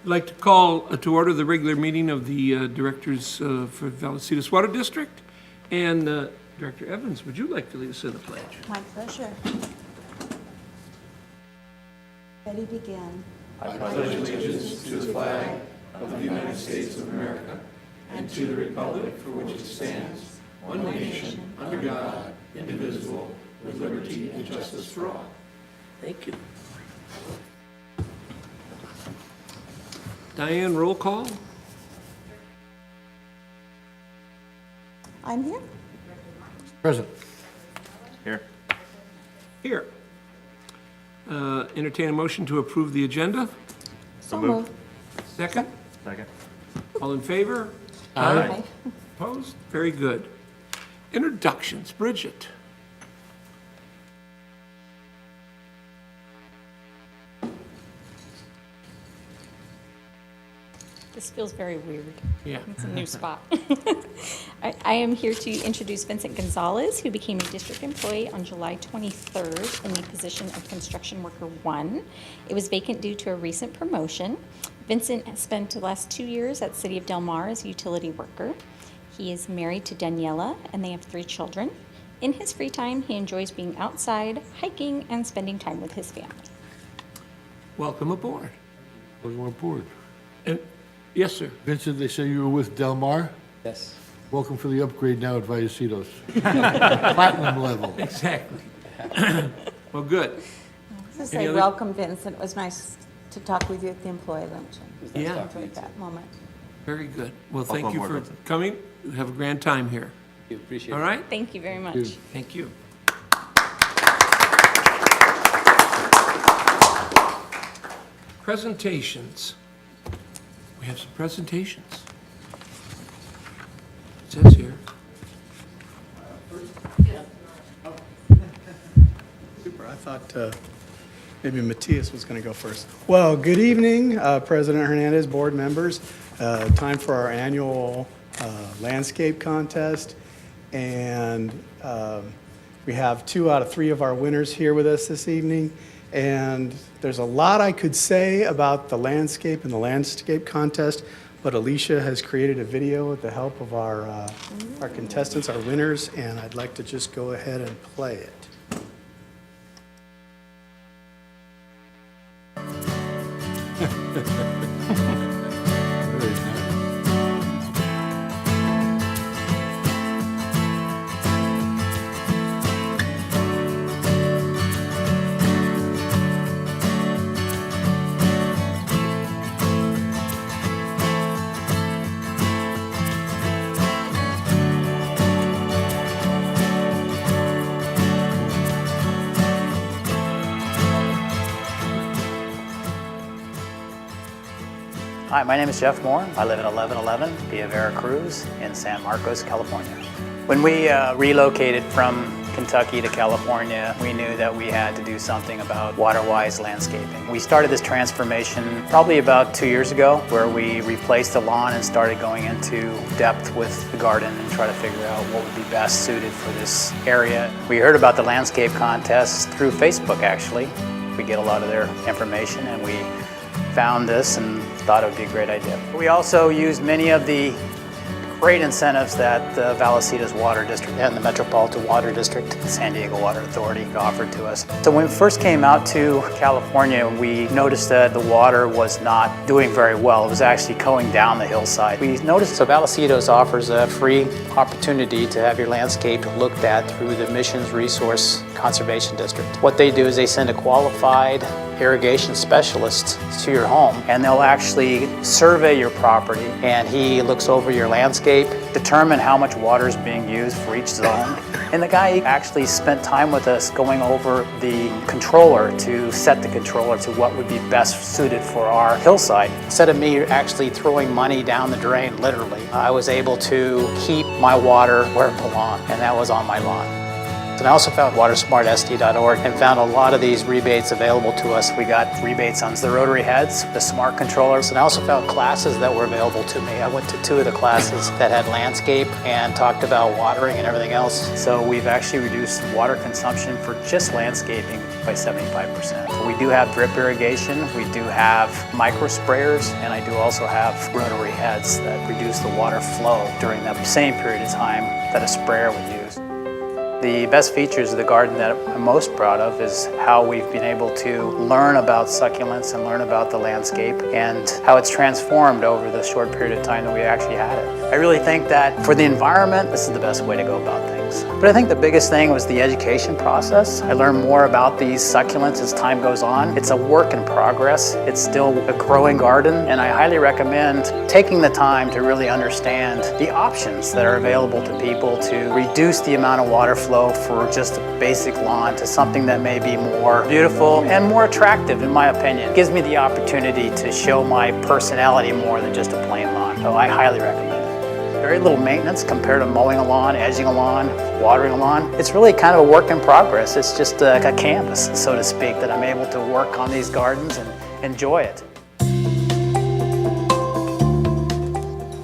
I'd like to call to order the regular meeting of the directors for Vallecitos Water District. And Director Evans, would you like to lead us in the pledge? My pleasure. Ready, begin. I pledge allegiance to the flag of the United States of America and to the republic for which it stands, one nation, under God, indivisible, with liberty and justice for all. Thank you. Diane, roll call. I'm here. Present. Here. Here. Entertain a motion to approve the agenda. So moved. Second? Second. All in favor? Aye. Opposed? Very good. Introductions. Bridget. This feels very weird. Yeah. It's a new spot. I am here to introduce Vincent Gonzalez, who became a district employee on July 23rd in the position of Construction Worker 1. It was vacant due to a recent promotion. Vincent has spent the last 2 years at City of Del Mar as a utility worker. He is married to Daniela, and they have 3 children. In his free time, he enjoys being outside, hiking, and spending time with his family. Welcome aboard. Welcome aboard. And, yes, sir. Vincent, they say you were with Del Mar? Yes. Welcome for the upgrade now at Vallecitos. Platinum level. Exactly. Well, good. I was going to Any say, other- welcome, Vincent. It was nice to talk with you at the employee luncheon. Yeah. I enjoyed that moment. Very good. Well, thank Welcome you aboard, for Vincent. coming. Have a grand time here. You appreciate All it. right? Thank you very much. you. Thank you. Presentations. We have some presentations. It says here. Super. I thought maybe Matthias was going to go first. Well, good evening, President Hernandez, board members. Time for our annual landscape contest. And we have 2 out of 3 of our winners here with us this evening. And there's a lot I could say about the landscape and the landscape contest, but Alicia has created a video with the help of our contestants, our winners, and I'd like to just go ahead and play it. Very nice. Hi, my name is Jeff Moore. I live at 1111 Via Vera Cruz in San Marcos, California. When we relocated from Kentucky to California, we knew that we had to do something about water-wise landscaping. We started this transformation probably about 2 years ago, where we replaced the lawn and started going into depth with the garden and try to figure out what would be best suited for this area. We heard about the landscape contest through Facebook, actually. We get a lot of their information, and we found this and thought it would be a great idea. We also used many of the great incentives that the Vallecitos Water District and the Metropolitan Water District, San Diego Water Authority offered to us. So when we first came out to California, we noticed that the water was not doing very well. It was actually going down the hillside. We noticed that Vallecitos offers a free opportunity to have your landscape looked at through the Missions Resource Conservation District. What they do is they send a qualified irrigation specialist to your home, and they'll actually survey your property, and he looks over your landscape, determine how much water is being used for each zone. And the guy actually spent time with us going over the controller to set the controller to what would be best suited for our hillside. Instead of me actually throwing money down the drain, literally, I was able to keep my water where it belonged, and that was on my lawn. And I also found watersmartsd.org and found a lot of these rebates available to us. We got rebates on the rotary heads, the smart controllers, and I also found classes that were available to me. I went to 2 of the classes that had landscape and talked about watering and everything else. So we've actually reduced water consumption for just landscaping by 75%. So we do have drip irrigation, we do have micro sprayers, and I do also have rotary heads that reduce the water flow during that same period of time that a sprayer would use. The best features of the garden that I'm most proud of is how we've been able to learn about succulents and learn about the landscape and how it's transformed over the short period of time that we actually had it. I really think that for the environment, this is the best way to go about things. But I think the biggest thing was the education process. I learned more about these succulents as time goes on. It's a work in progress. It's still a growing garden, and I highly recommend taking the time to really understand the options that are available to people to reduce the amount of water flow for just a basic lawn to something that may be more beautiful and more attractive, in my opinion. It gives me the opportunity to show my personality more than just a plain lawn. So I highly recommend it. Very little maintenance compared to mowing a lawn, edging a lawn, watering a lawn. It's really kind of a work in progress. It's just a canvas, so to speak, that I'm able to work on these gardens and enjoy it.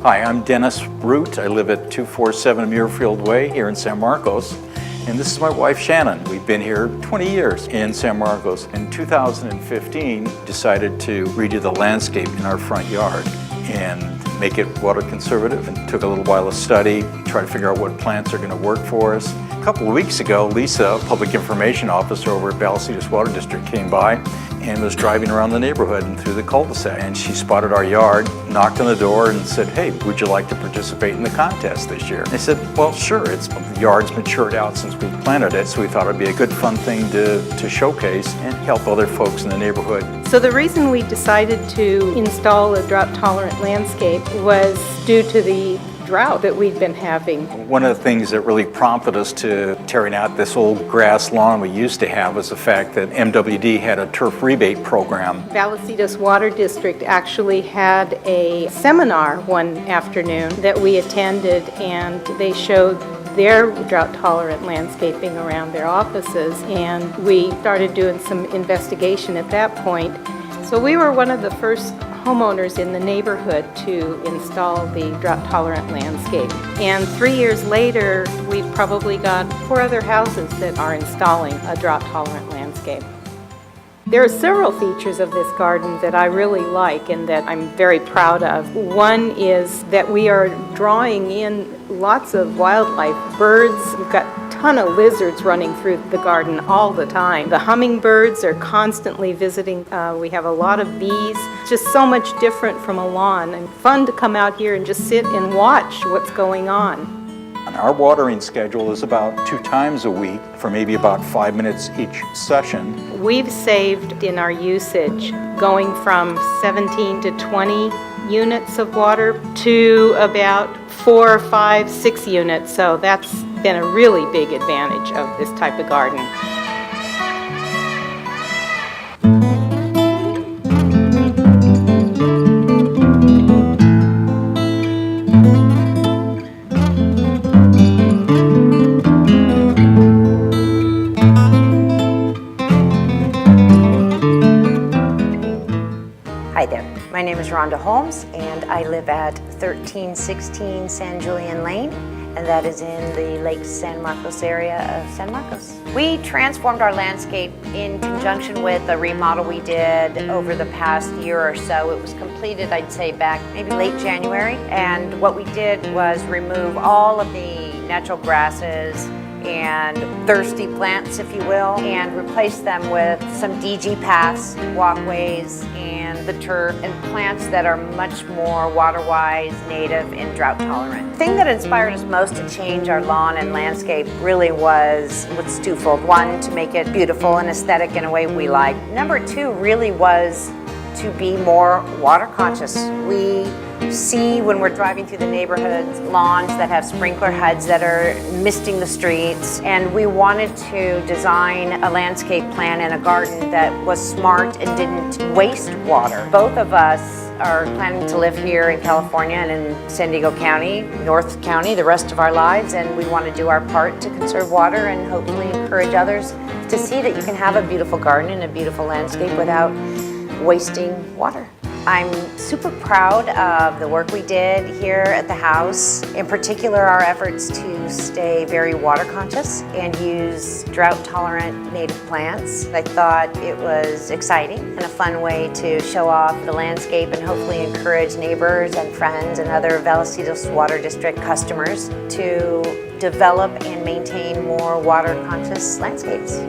Hi, I'm Dennis Root. I live at 247 Muirfield Way here in San Marcos. And this is my wife, Shannon. We've been here 20 years in San Marcos. In 2015, decided to redo the landscape in our front yard and make it water conservative. And took a little while to study, try to figure out what plants are going to work for us. A couple of weeks ago, Lisa, public information officer over at Vallecitos Water District, came by and was driving around the neighborhood and through the cul-de-sac. And she spotted our yard, knocked on the door and said, "Hey, would you like to participate in the contest this year?" I said, "Well, sure. The yard's matured out since we planted it, so we thought it'd be a good fun thing to showcase and help other folks in the neighborhood." So the reason we decided to install a drought-tolerant landscape was due to the drought that we've been having. One of the things that really prompted us to tearing out this old grass lawn we used to have was the fact that MWD had a turf rebate program. Vallecitos Water District actually had a seminar one afternoon that we attended, and they showed their drought-tolerant landscaping around their offices, and we started doing some investigation at that point. So we were one of the first homeowners in the neighborhood to install the drought-tolerant landscape. And 3 years later, we've probably got 4 other houses that are installing a drought-tolerant landscape. There are several features of this garden that I really like and that I'm very proud of. One is that we are drawing in lots of wildlife, birds. We've got a ton of lizards running through the garden all the time. The hummingbirds are constantly visiting. We have a lot of bees. Just so much different from a lawn, and fun to come out here and just sit and watch what's going on. Our watering schedule is about 2 times a week for maybe about 5 minutes each session. We've saved in our usage going from 17 to 20 units of water to about 4, 5, 6 units. So that's been a really big advantage of this type of garden. Hi there. My name is Rhonda Holmes, and I live at 1316 San Julian Lane, and that is in the Lake San Marcos area of San Marcos. We transformed our landscape in conjunction with a remodel we did over the past year or so. It was completed, I'd say, back maybe late January, and what we did was remove all of the natural grasses and thirsty plants, if you will, and replace them with some DG paths, walkways, and the turf, and plants that are much more water-wise, native, and drought-tolerant. The thing that inspired us most to change our lawn and landscape really was twofold. One, to make it beautiful and aesthetic in a way we like. Number 2 really was to be more water conscious. We see when we're driving through the neighborhoods, lawns that have sprinkler heads that are misting the streets, and we wanted to design a landscape plan in a garden that was smart and didn't waste water. Both of us are planning to live here in California and in San Diego County, North County, the rest of our lives, and we want to do our part to conserve water and hopefully encourage others to see that you can have a beautiful garden and a beautiful landscape without wasting water. I'm super proud of the work we did here at the house, in particular our efforts to stay very water conscious and use drought-tolerant native plants. I thought it was exciting and a fun way to show off the landscape and hopefully encourage neighbors and friends and other Vallecitos Water District customers to develop and maintain more water-conscious landscapes.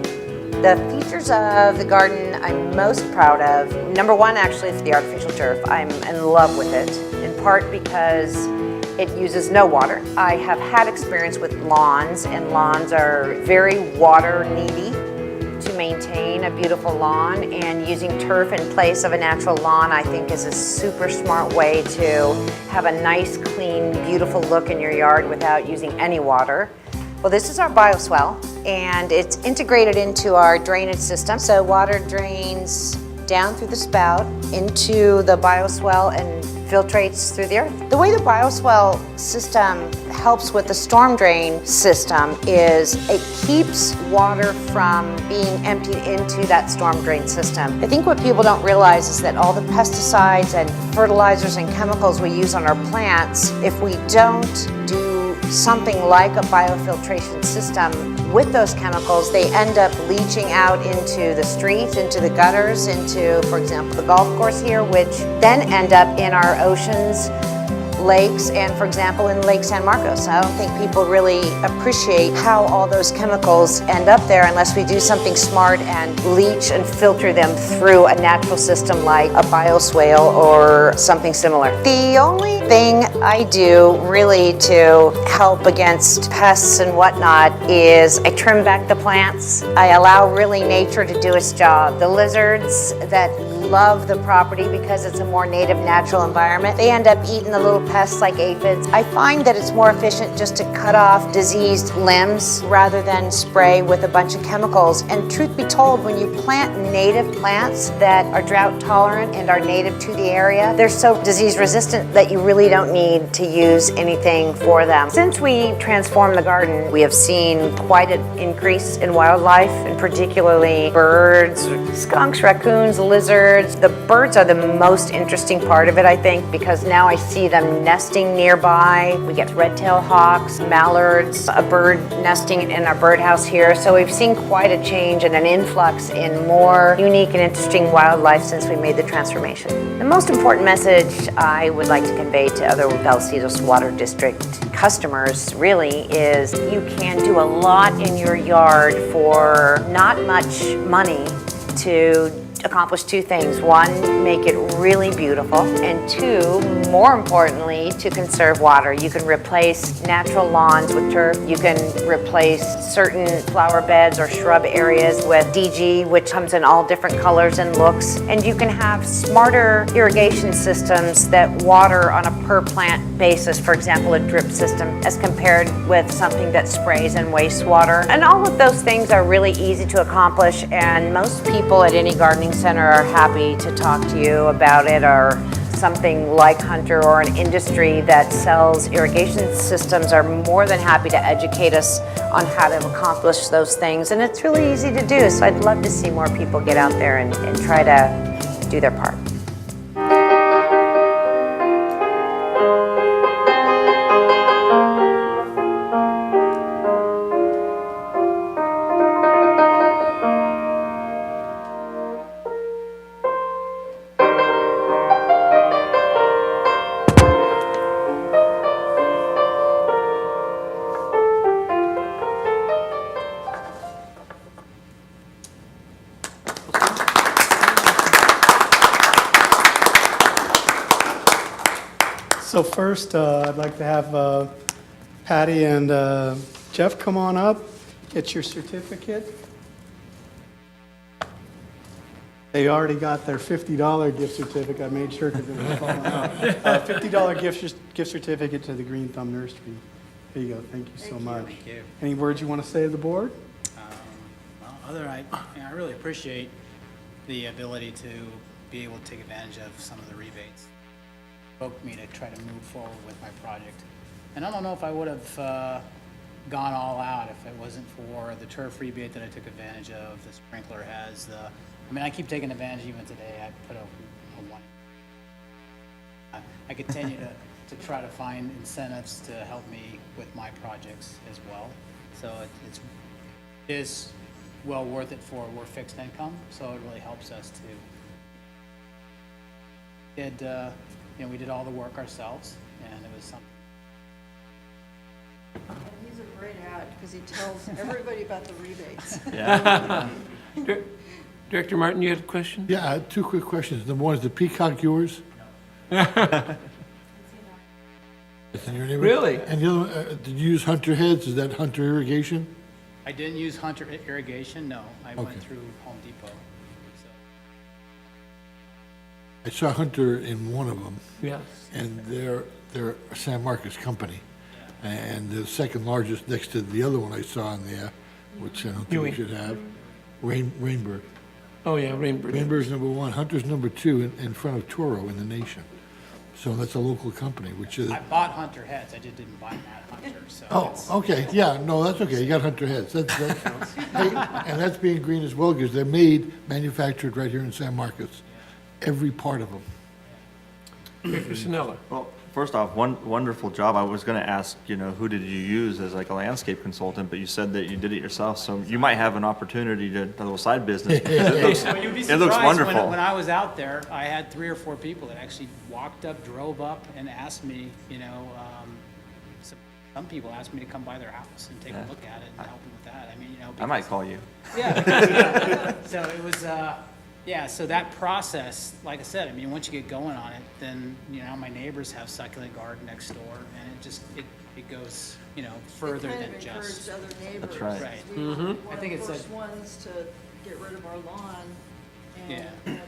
The features of the garden I'm most proud of, number one actually is the artificial turf. I'm in love with it, in part because it uses no water. I have had experience with lawns, and lawns are very water needy to maintain a beautiful lawn, and using turf in place of a natural lawn I think is a super smart way to have a nice, clean, beautiful look in your yard without using any water. Well, this is our bioswale, and it's integrated into our drainage system. So water drains down through the spout into the bioswale and filtrates through the earth. The way the bioswale system helps with the storm drain system is it keeps water from being emptied into that storm drain system. I think what people don't realize is that all the pesticides and fertilizers and chemicals we use on our plants, if we don't do something like a biofiltration system with those chemicals, they end up leaching out into the streets, into the gutters, into, for example, the golf course here, which then end up in our oceans, lakes, and for example in Lake San Marcos. I don't think people really appreciate how all those chemicals end up there unless we do something smart and leach and filter them through a natural system like a bioswale or something similar. The only thing I do really to help against pests and whatnot is I trim back the plants. I allow really nature to do its job. The lizards that love the property because it's a more native, natural environment, they end up eating the little pests like aphids. I find that it's more efficient just to cut off diseased limbs rather than spray with a bunch of chemicals. And truth be told, when you plant native plants that are drought tolerant and are native to the area, they're so disease resistant that you really don't need to use anything for them. Since we transformed the garden, we have seen quite an increase in wildlife, and particularly birds, skunks, raccoons, lizards. The birds are the most interesting part of it, I think, because now I see them nesting nearby. We get red-tailed hawks, mallards, a bird nesting in our birdhouse here. So we've seen quite a change and an influx in more unique and interesting wildlife since we made the transformation. The most important message I would like to convey to other Vallecitos Water District customers really is you can do a lot in your yard for not much money to accomplish two things. One, make it really beautiful, and two, more importantly, to conserve water. You can replace natural lawns with turf. You can replace certain flower beds or shrub areas with DG, which comes in all different colors and looks. And you can have smarter irrigation systems that water on a per plant basis, for example, a drip system, as compared with something that sprays and wastes water. And all of those things are really easy to accomplish, and most people at any gardening center are happy to talk to you about it, or something like Hunter or an industry that sells irrigation systems are more than happy to educate us on how to accomplish those things. And it's really easy to do, so I'd love to see more people get out there and try to do their part. So first, I'd like to have Patty and Jeff come on up, get your certificate. They already got their $50 gift certificate. I made sure because it was falling out. $50 gift certificate to the Green Thumb Nursery. There you go. Thank you so much. Thank you. Any words you want to say to the board? Well, I really appreciate the ability to be able to take advantage of some of the rebates. Provoked me to try to move forward with my project. And I don't know if I would have gone all out if it wasn't for the turf rebate that I took advantage of. The sprinkler has I mean, I keep taking advantage even today. I put a one. I continue to try to find incentives to help me with my projects as well. So it is well worth it for we're fixed income, so it really helps us to we did all the work ourselves, and it was something. And he's a great ad because he tells everybody about the rebates. Director Martin, you had a question? Yeah, I had two quick questions. Number one, is the Peacock yours? It's in your neighborhood? Really? And the other, one, did you use Hunter heads? Is that Hunter irrigation? I didn't use Hunter irrigation, no. I Okay. went through Home Depot. So. I saw Hunter in one of them, Yes. and they're a San Marcos company. And the second largest next to the other one I saw in there, which I don't think we Ewing. should have, Rainbird. Oh, yeah, Rainbird. Rainbird's number one, Hunter's number two in front of Toro in the nation. So that's a local company, which is, I bought Hunter heads, I just didn't buy Mad Hunter, so. oh, it's- okay, yeah, no, that's okay, you got Hunter heads. Hey, and that's being green as well, because they're manufactured right here in San Marcos, every part of them. Director Sinella. Well, first off, wonderful job. I was going to ask, who did you use as like a landscape consultant, but you said that you did it yourself, so you might have an opportunity to a little side business. Well, you'd be It looks surprised wonderful. when I was out there, I had 3 or 4 people that actually walked up, drove up, and asked me, some people asked me to come by their house and take a look at it and help them with that. I mean, I might because- call you. Yeah. So it was, so that process, like I said, I mean, once you get going on it, then, my neighbors have succulent garden next door, and it just, it goes, further It kind than of just. encouraged other neighbors. That's right. Right. We were one I of think the it's first a- ones to get rid of our lawn. Yeah. And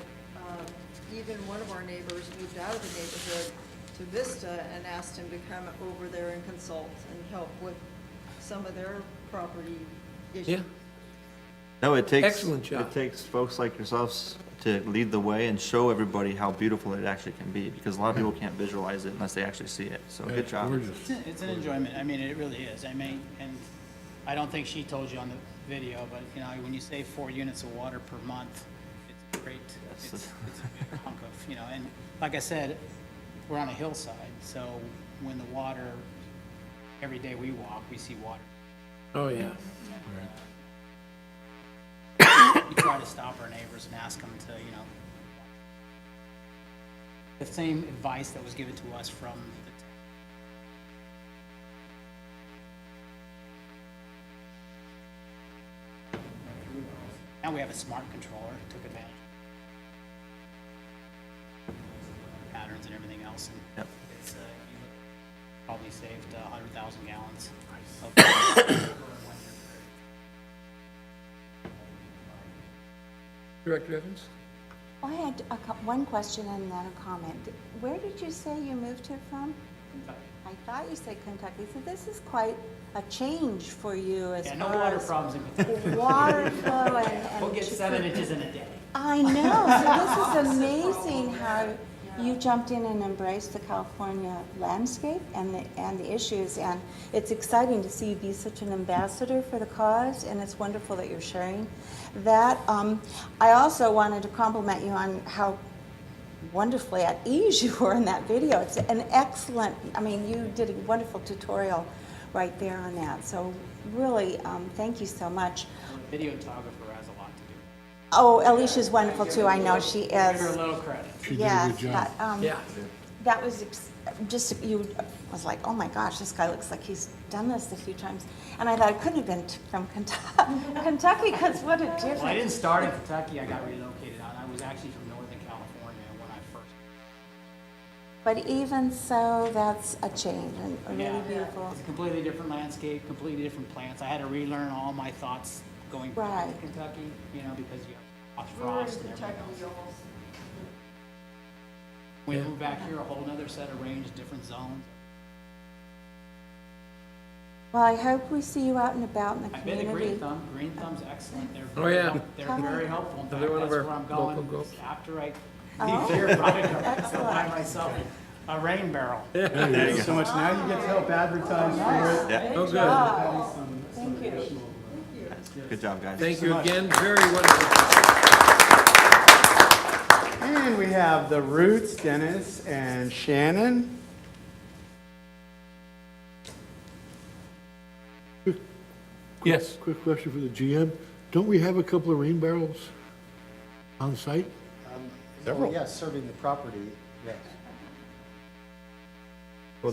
even one of our neighbors moved out of the neighborhood to Vista and asked him to come over there and consult and help with some of their property issues. Yeah. No, it takes. Excellent job. It takes folks like yourselves to lead the way and show everybody how beautiful it actually can be, because a lot of people can't visualize it unless they actually see it. So good job. Gorgeous. It's an enjoyment. I mean, it really is. I mean, and I don't think she told you on the video, but, when you save 4 units of water per month, it's great. Yes. It's a big hunk of, and like I said, we're on a hillside, so when the water, every day we walk, we see water. Oh, yeah. We try to stop our neighbors and ask them to, the same advice that was given to us from the now we have a smart controller, took advantage of patterns and everything else, and Yep. it's, probably saved 100,000 gallons of Director Evans? I had one question and then a comment. Where did you say you moved here from? I thought you said Kentucky, so this is quite a change for you as Yeah, no far water as problems in Kentucky. water flow and. We'll get 7 inches in a day. I know, so this is amazing how you jumped in and embraced the California landscape and the issues, and it's exciting to see you be such an ambassador for the cause, and it's wonderful that you're sharing that. I also wanted to compliment you on how wonderfully at ease you were in that video. It's an excellent, you did a wonderful tutorial right there on that, so really, thank you so much. The videographer has a lot to do. Oh, Alicia's wonderful too, I know she Give her a is. little credit. She did a Yes, good job. but, Yeah. that was just, you was like, oh my gosh, this guy looks like he's done this a few times. And I thought it couldn't have been from Kentucky, because what a difference. Well, I didn't start in Kentucky, I got relocated out. I was actually from Northern California when I first. But even so, that's a change and really Yeah. beautiful. It's a completely different landscape, completely different plants. I had to relearn all my thoughts going back to Right. Kentucky, because you have We were in frost and Kentucky everything else. almost. We moved back here, a whole nother set of range, different zones. Well, I hope we see you out and about in the I've been to community. Green Thumb. Green Thumb's excellent. They're Oh, very yeah. They're very helpful. In They're fact, one of that's our where I'm going. local groups. After I Excellent. myself a rain barrel. Thank you so much. Now you get to help advertise for it. Yeah, Oh, good. Thank you. good job, guys. Thank you again, very wonderful. And we have the Roots, Dennis and Shannon. Yes. Quick question for the GM. Don't we have a couple of rain barrels on site? Several. Yes, serving the property, yes. Well,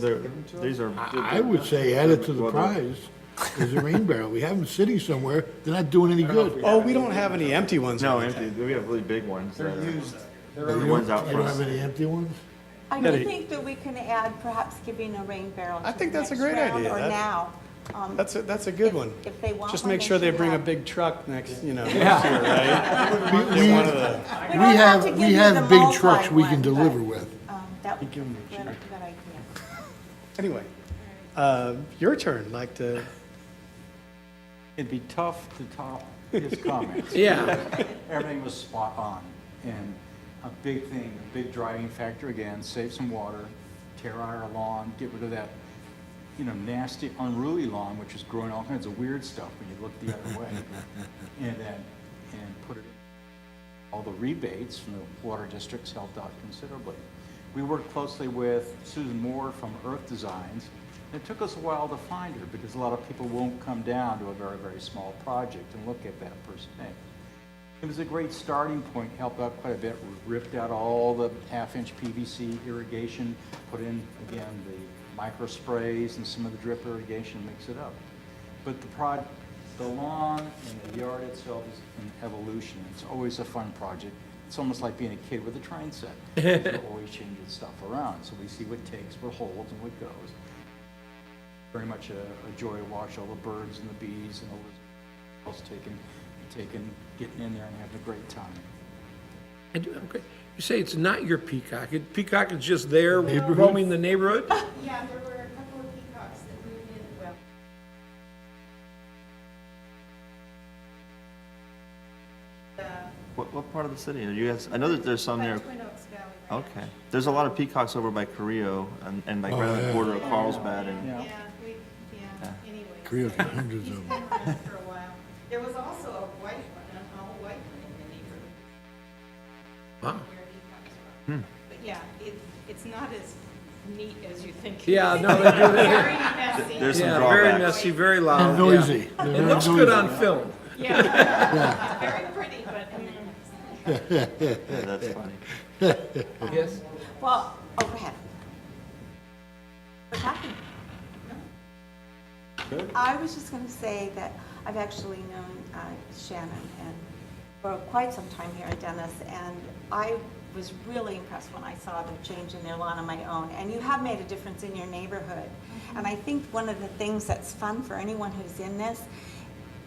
these are. I would say add it to the Well, prize as a rain barrel. We have them sitting somewhere, they're not doing any good. Oh, we don't have any empty ones. No, right? empty, we have really big ones. They're that are- used, The they're ones out You don't have front. any empty ones? I do think that we can add perhaps giving a rain barrel. I to think the that's a next great round idea. Or That- now. That's a good one. If they want Just one, make they sure they should bring a have- big truck next, next Yeah. year, right? We Get one of the, We don't have to give we you the have big trucks we multi can one, deliver but, with. That would be a good idea. anyway. Your turn, like to, It'd be tough to top his comments. Yeah. Everything was spot on. And a big thing, a big driving factor again, save some water, tear out our lawn, get rid of that, nasty, unruly lawn, which is growing all kinds of weird stuff when you look the other way. And put it in. All the rebates from the water districts helped out considerably. We worked closely with Susan Moore from Earth Designs. It took us a while to find her because a lot of people won't come down to a very, very small project and look at that per se. It was a great starting point, helped out quite a bit. We ripped out all the half-inch PVC irrigation, put in, again, the micro sprays and some of the drip irrigation, mix it up. But the lawn and the yard itself is an evolution. It's always a fun project. It's almost like being a kid with a train set. You're always changing stuff around, so we see what takes, what holds, and what goes. Very much a joy to watch all the birds and the bees and all the else getting in there and having a great time. I do have a great, you say it's not your peacock. Peacock is just there roaming the neighborhood? Yeah, there were a couple of peacocks that moved in, well, What part of the city are you guys? I know that there's some there. Twin Oaks Valley. Okay. There's a lot of peacocks over by Carrillo and like right on the border of Carlsbad and. Yeah. Anyway. Korea's got hundreds of them. For a while. There was also a white one, an all-white one in the neighborhood. Wow. Where he comes from. But yeah, it's not as neat as you think. Yeah, no, they do. Very messy. There's some Yeah, very drawbacks. messy, very loud. And noisy. yeah. They're It very looks good noisy. on film. Yeah, very pretty, but. Yeah, that's funny. Yes? Well, go ahead. What's happening? I was just going to say that I've actually known Shannon and for quite some time here at Dennis, and I was really impressed when I saw them changing their lawn on my own. And you have made a difference in your neighborhood. And I think one of the things that's fun for anyone who's in this,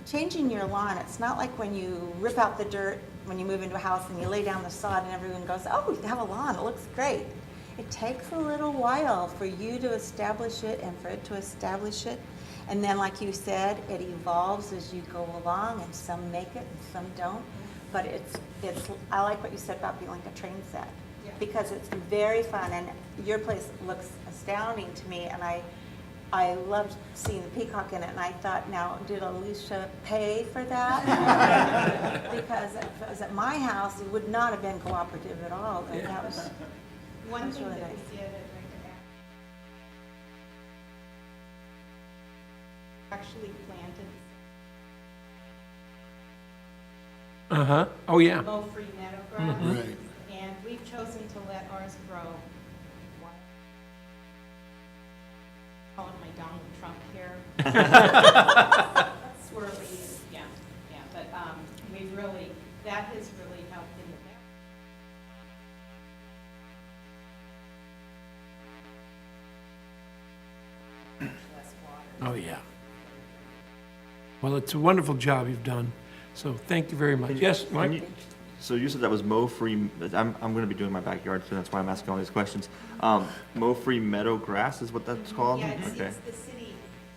changing your lawn, it's not like when you rip out the dirt when you move into a house and you lay down the sod and everyone goes, oh, you have a lawn, it looks great. It takes a little while for you to establish it and for it to establish it. And then, like you said, it evolves as you go along, and some make it and some don't. But I like what you said about being like a train set, because it's very fun, and your place looks astounding to me, and I loved seeing the peacock in it, and I thought, now, did Alicia pay for that? Because if it was at my house, it would not have been cooperative at all, and that was One thing really that nice. we did, I'd like to add. Actually planted Uh-huh. Oh, yeah. low-free meadow grass. Right. And we've chosen to let ours grow wild. Call it my Donald Trump hair. Swirly, yeah, but that has really helped in the back. Less water. Oh, yeah. Well, it's a wonderful job you've done, so thank you very much. Yes, Can Mike? you- So you said that was mow-free, I'm gonna be doing my backyard too, that's why I'm asking all these questions. Mow-free meadow grass is what that's called? Yeah, Okay, it's the city.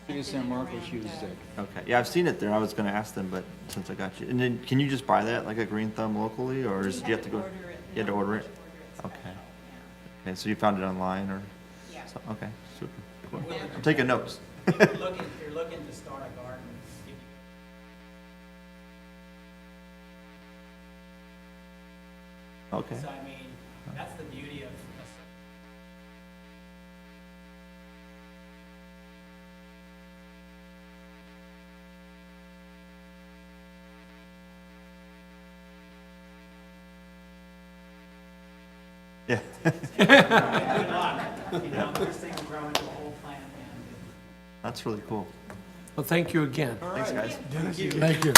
City of San Marcos used it. okay. Yeah, I've seen it there, I was gonna ask them, but since I got you. And then, can you just buy that like a Green Thumb locally, or is, do you have to go? You had to order it? Okay, so you found it online or? Yeah. Okay, super. Cool. I'm taking notes. If you're looking to start a garden, Okay. so I mean, that's the beauty of. Yeah. Good luck. You know, this thing will grow into a whole plant, and That's really cool. Well, thank you again. Thanks, guys. Thank you.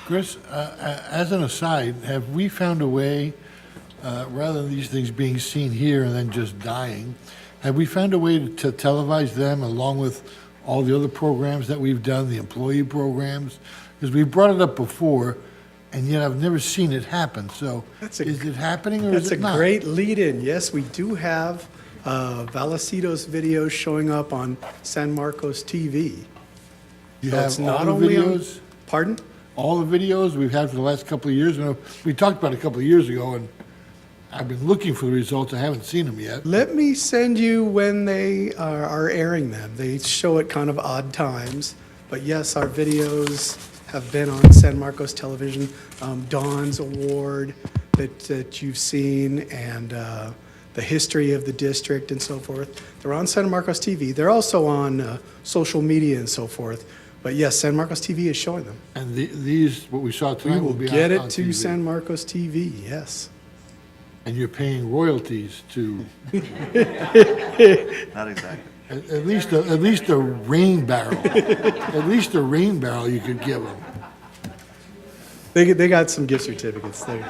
Chris, as an aside, have we found a way, rather than these things being seen here and then just dying, have we found a way to televise them along with all the other programs that we've done, the employee programs? Because we brought it up before, and yet I've never seen it happen. So is it happening or is That's it a not? great lead-in. Yes, we do have Vallecitos videos showing up on San Marcos TV. You So have it's all not the only on- videos? Pardon? All the videos we've had for the last couple of years. You know, we talked about it a couple of years ago, and I've been looking for the results. I haven't seen them yet. Let me send you when they are airing them. They show at kind of odd times. But yes, our videos have been on San Marcos Television. Dawn's Award that you've seen, and the history of the district and so forth. They're on San Marcos TV. They're also on social media and so forth. But yes, San Marcos TV is showing them. And these, what we saw We tonight, will will be get on it to TV. San Marcos TV, yes. And you're paying royalties to, Not exactly. at least a rain barrel. At least a rain barrel you could give them. They got some gift certificates. They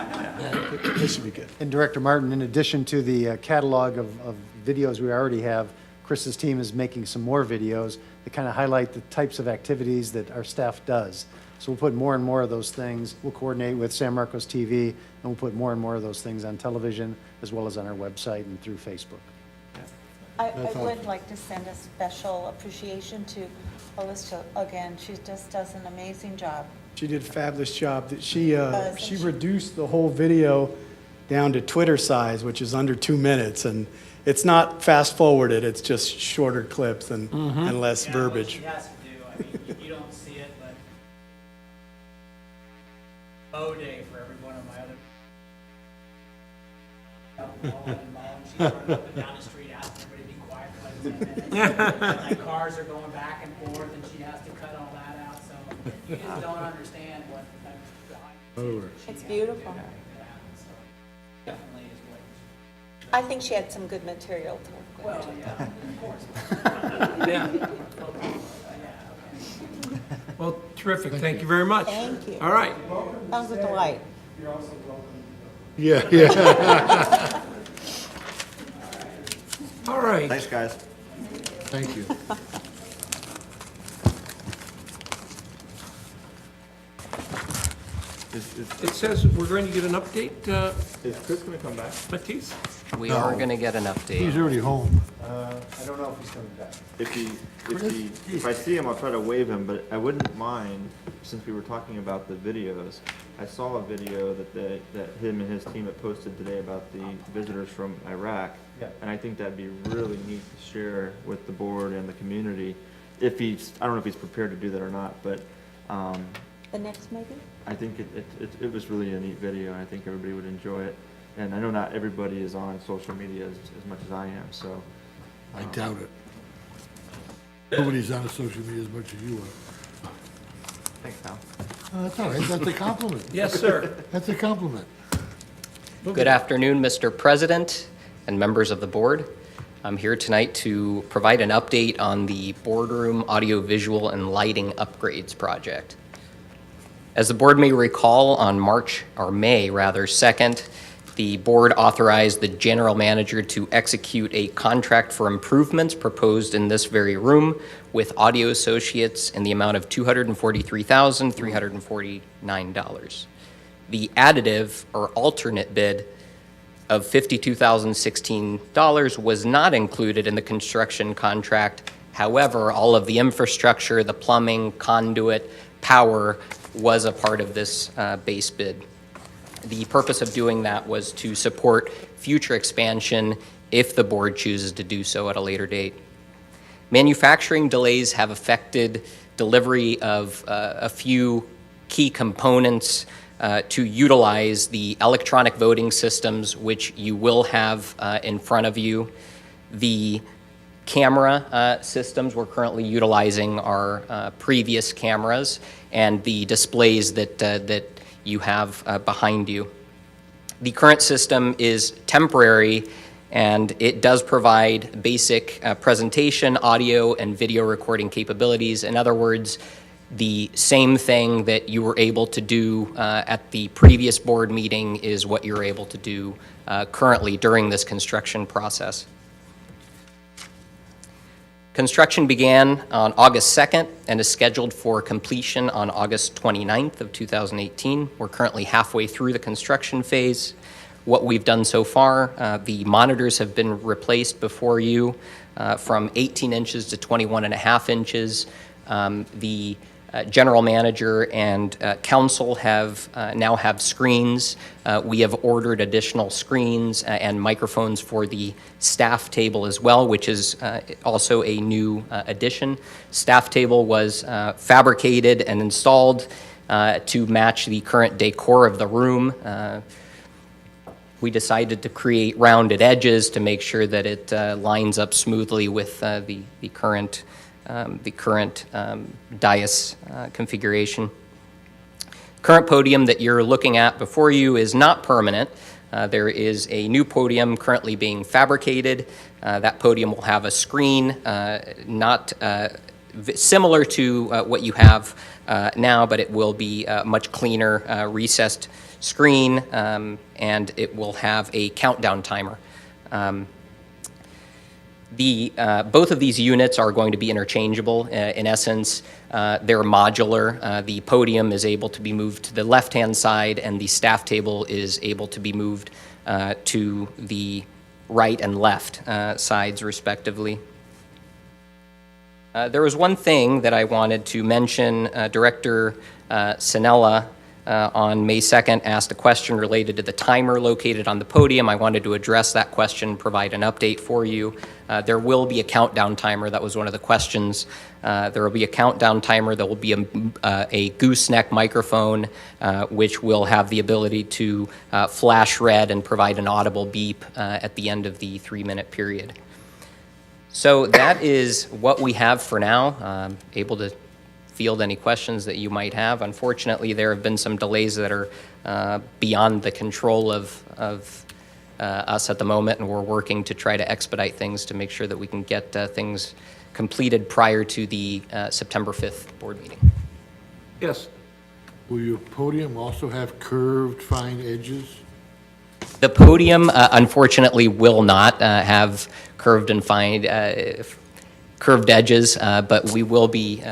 should be good. And Director Martin, in addition to the catalog of videos we already have, Chris's team is making some more videos that kind of highlight the types of activities that our staff does. So we'll put more and more of those things. We'll coordinate with San Marcos TV, and we'll put more and more of those things on television, as well as on our website and through Facebook. I would like to send a special appreciation to Alyssa again. She just does an amazing job. She did a fabulous job. That she reduced the whole video down to Twitter size, which is under 2 minutes, and it's not fast forwarded. It's just shorter clips and less verbiage. What she has to do, I mean, you don't see it, but mow day for every one of my other. She's running up and down the street asking everybody to be quiet for like 10 minutes. And like cars are going back and forth, and she has to cut all that out. So you just don't understand what behind the scenes It's beautiful. so definitely is what. I think she had some good material to work with. Well, yeah, of course. Yeah. Well, terrific. Thank you very much. Thank you. All right. That was a delight. Yeah, yeah. All right. Thanks, guys. Thank you. It says we're going to get an update, Is Chris gonna come back? Matisse? We are going to get an update. He's already home. I don't know if he's coming back. If I see him, I'll try to wave him, but I wouldn't mind, since we were talking about the videos, I saw a video that him and his team had posted today about the visitors from Iraq. Yeah. And I think that'd be really neat to share with the board and the community. If he's, I don't know if he's prepared to do that or not, but, The next maybe? I think it was really a neat video, and I think everybody would enjoy it. And I know not everybody is on social media as much as I am, so. I doubt it. Nobody's on social media as much as you are. Thanks, pal. That's all right. That's a compliment. Yes, sir. That's a compliment. Good afternoon, Mr. President and members of the board. I'm here tonight to provide an update on the boardroom audiovisual and lighting upgrades project. As the board may recall, on May 2nd, the board authorized the general manager to execute a contract for improvements proposed in this very room with Audio Associates in the amount of $243,349. The additive or alternate bid of $52,016 was not included in the construction contract. However, all of the infrastructure, the plumbing, conduit, power was a part of this base bid. The purpose of doing that was to support future expansion if the board chooses to do so at a later date. Manufacturing delays have affected delivery of a few key components to utilize the electronic voting systems, which you will have in front of you. The camera systems we're currently utilizing are previous cameras, and the displays that you have behind you. The current system is temporary, and it does provide basic presentation, audio, and video recording capabilities. In other words, the same thing that you were able to do at the previous board meeting is what you're able to do currently during this construction process. Construction began on August 2nd and is scheduled for completion on August 29th of 2018. We're currently halfway through the construction phase. What we've done so far, the monitors have been replaced before you from 18 inches to 21.5 inches. The general manager and council now have screens. We have ordered additional screens and microphones for the staff table as well, which is also a new addition. Staff table was fabricated and installed to match the current decor of the room. We decided to create rounded edges to make sure that it lines up smoothly with the current dais configuration. Current podium that you're looking at before you is not permanent. There is a new podium currently being fabricated. That podium will have a screen, not similar to what you have now, but it will be a much cleaner recessed screen, and it will have a countdown timer. Both of these units are going to be interchangeable. In essence, they're modular. The podium is able to be moved to the left-hand side, and the staff table is able to be moved to the right and left sides, respectively. There was one thing that I wanted to mention. Director Sinella on May 2nd asked a question related to the timer located on the podium. I wanted to address that question, provide an update for you. There will be a countdown timer. That was one of the questions. There will be a countdown timer. There will be a gooseneck microphone, which will have the ability to flash red and provide an audible beep at the end of the 3-minute period. So that is what we have for now. Able to field any questions that you might have. Unfortunately, there have been some delays that are beyond the control of us at the moment, and we're working to try to expedite things to make sure that we can get things completed prior to the September 5th board meeting. Yes. Will your podium also have curved, fine edges? The podium, unfortunately, will not have curved and fine curved edges, but we will be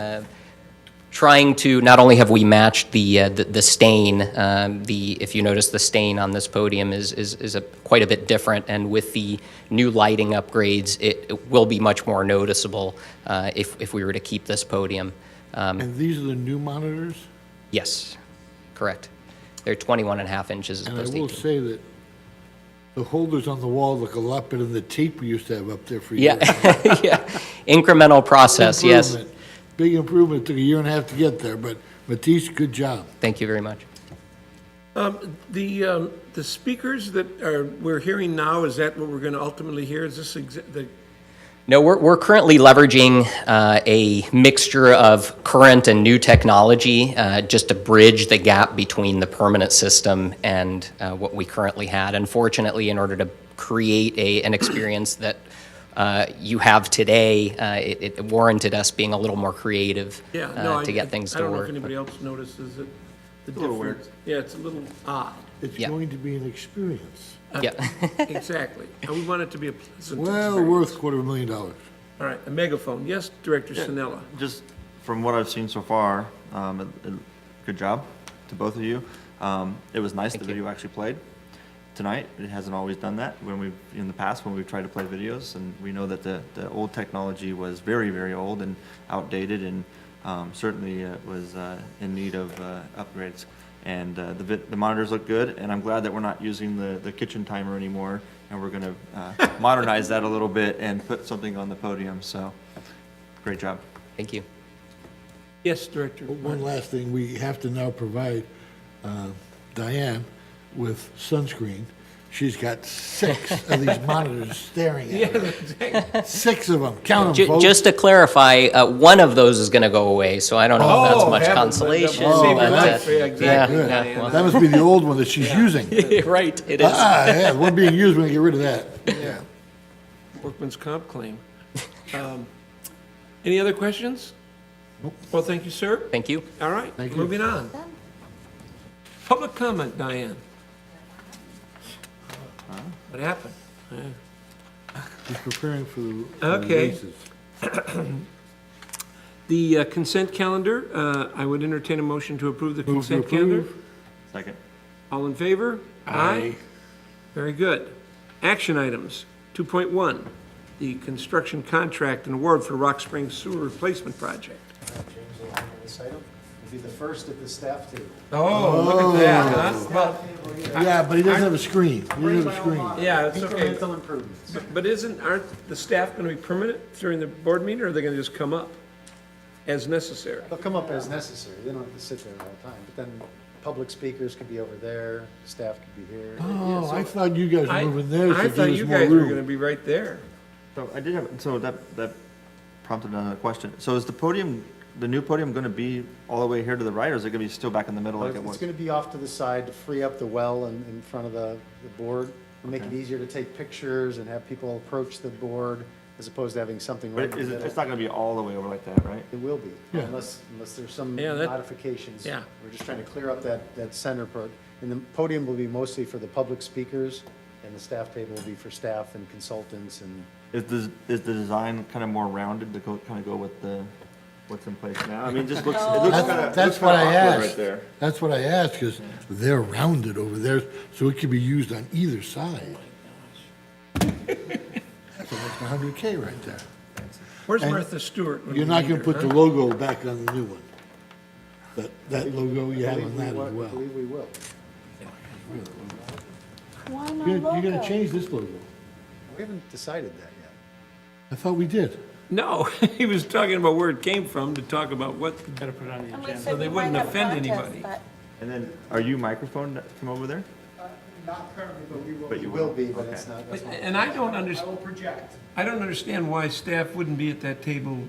trying to, not only have we matched the stain, if you notice the stain on this podium is quite a bit different, and with the new lighting upgrades, it will be much more noticeable if we were to keep this podium. And these are the new monitors? Yes, correct. They're 21.5 inches as And I opposed to will 18. say that the holders on the wall look a lot better than the tape we used to have up there for years. Yeah, yeah. Incremental process, yes. Big improvement. It took a year and a half to get there, but Matisse, good job. Thank you very much. The speakers that we're hearing now, is that what we're going to ultimately hear? Is this No, we're currently leveraging a mixture of current and new technology just to bridge the gap between the permanent system and what we currently had. Unfortunately, in order to create an experience that you have today, it warranted us being a little more creative to get things to work. I don't know if anybody else notices it. The little difference. weird. Yeah, it's a little odd. It's going to be an experience. Yeah. Exactly. And we want it to be a pleasant Well, experience. worth $250,000. All right, a megaphone. Yes, Director Sinella. Just from what I've seen so far, good job to both of you. It was nice the video actually played tonight. It hasn't always done that in the past when we've tried to play videos, and we know that the old technology was very, very old and outdated, and certainly was in need of upgrades. And the monitors look good, and I'm glad that we're not using the kitchen timer anymore, and we're going to modernize that a little bit and put something on the podium, so great job. Thank you. Yes, Director. One last thing, we have to now provide Diane with sunscreen. She's got 6 of these monitors staring at her. 6 of them, count them, folks. Just to clarify, one of those is going to go away, so I don't know if that's Oh, much heavens, consolation. that will save your but, life. Yeah, exactly. Good. Yeah, well. That must be the old one that she's using. Right, it is. Yeah, the one being used, we're gonna get rid of that. Yeah. Workman's comp claim. Any other questions? Well, thank you, sir. Thank you. All right, Thank you. moving on. Public comment, Diane. What happened? He's preparing for the Okay. races. The consent calendar, I would entertain a motion to approve the Move to consent calendar. approve. Second. All in favor? Aye. Very good. Action items, 2.1, the construction contract and award for Rock Springs Sewer Replacement Project. This item will be the first at the staff table. Oh, look at that, huh? Well, Yeah, but he doesn't have a screen. He doesn't have a screen. yeah, it's okay. Incremental improvements. But aren't the staff going to be permanent during the board meeting, or are they going to just come up as necessary? They'll come up as necessary. They don't have to sit there all the time. But then public speakers could be over there, staff could be here. Oh, I thought you guys were moving there I to thought give you us more guys were going to room. be right there. So I did have, so that prompted another question. So is the podium, the new podium going to be all the way here to the right, or is it going to be still back in the middle like it It's was? going to be off to the side to free up the well in front of the board, and make it Okay. easier to take pictures and have people approach the board, as opposed to having something right in But the is it, middle. it's not going to be all the way over like that, right? It will be, Yeah. unless there's some Yeah, that- modifications. yeah. We're just trying to clear up that center part. And the podium will be mostly for the public speakers, and the staff table will be for staff and consultants and. Is the design kind of more rounded to kind of go with what's in place now? I mean, it just looks, it looks kind of, That's what I right asked. there. That's what I asked, because they're rounded over there, so it could be used on either side. That's an extra 100K right there. Where's And Martha Stewart? when You're we not need gonna her, put the huh? logo back on the new one. That logo you have on that as I well. believe we will. Why not You're gonna logo? change this logo. We haven't decided that yet. I thought we did. No, he was talking about where it came from to talk about what, And we So said they we wouldn't might have offend contests, anybody. but And then, are you microphone from over there? Not currently, but we will. But you It will be, but Okay. it's not. that's not- and I don't I understand, will project. I don't understand why staff wouldn't be at that table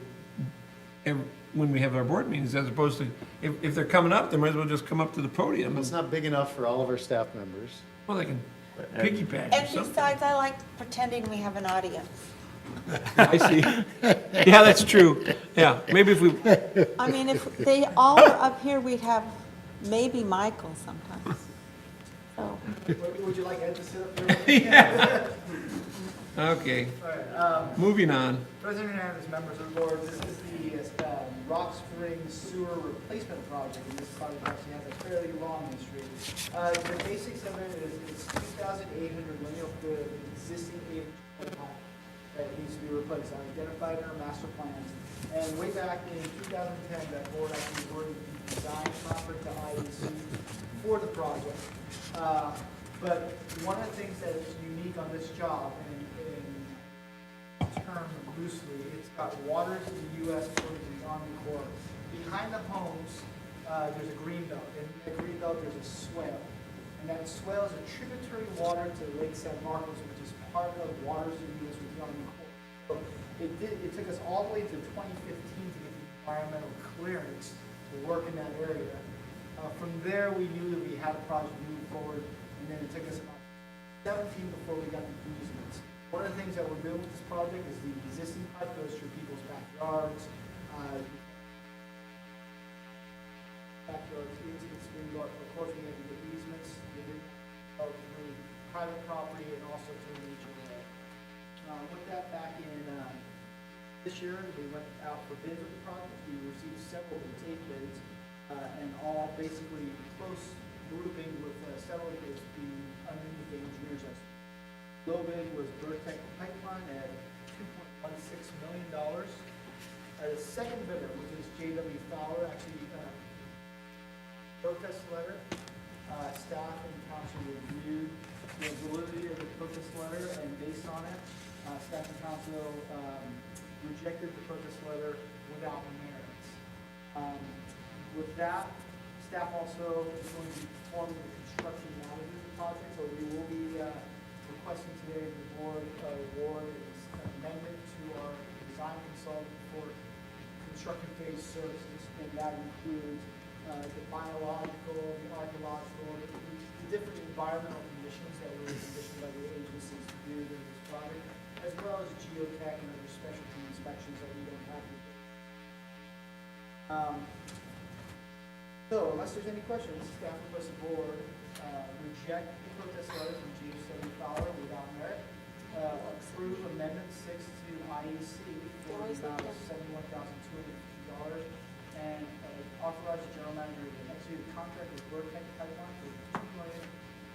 when we have our board meetings, as opposed to, if they're coming up, they might as well just come up to the podium. It's not big enough for all of our staff members. Well, they can piggyback or and something. besides, I like pretending we have an audience. I see. Yeah, that's true. Yeah, maybe if we, I mean, if they all were up here, we'd have maybe Michael sometimes. So, Would you like Ed to sit up here? okay, All right, moving on. President Hernandez, members of the board, this is the Rock Springs Sewer Replacement Project, and this project actually has a fairly long history. The basics of it is it's 2,800 linear foot of existing 8-inch pipe that needs to be replaced, identified in our master plans. And way back in 2010, that board actually awarded the design contract to IEC for the project. But one of the things that is unique on this job, and term loosely, it's got waters in the U.S. according to the Army Corps. Behind the homes, there's a green belt. In that green belt, there's a swale. And that swale is a tributary water to Lake San Marcos, which is part of waters in the U.S. with the Army Corps. So it took us all the way to 2015 to get the environmental clearance to work in that area. From there, we knew that we had a project moving forward, and then it took us about 17 before we got the easements. One of the things that we're doing with this project is the existing pipe goes through people's backyards. Backyards into the stream, but of course we have to get easements through private property and also through nature way. With that, back in this year, we went out for bids with the project. We received several bids, 8 bids, and all basically close grouping with several bids being underneath the engineer's estimate. Low bid was Vertec Pipeline at $2.16 million. The second bidder, which is J.W. Fowler, actually protest letter. Staff and council reviewed the validity of the protest letter, and based on it, staff and council rejected the protest letter without merits. With that, staff also is going to be performing the construction management project, so we will be requesting today the board award an amendment to our design consultant for construction phase services, and that includes the biological, the archaeological, the different environmental conditions that were conditioned by the agencies to do during this project, as well as geotech and other specialty inspections that we don't have. So, unless there's any questions, staff requests the board reject the protest letter from J.W. Fowler without merit, approve Amendment 6 to IEC for the amount of $71,250, and authorize the general manager to execute a contract with Vertec Pipeline for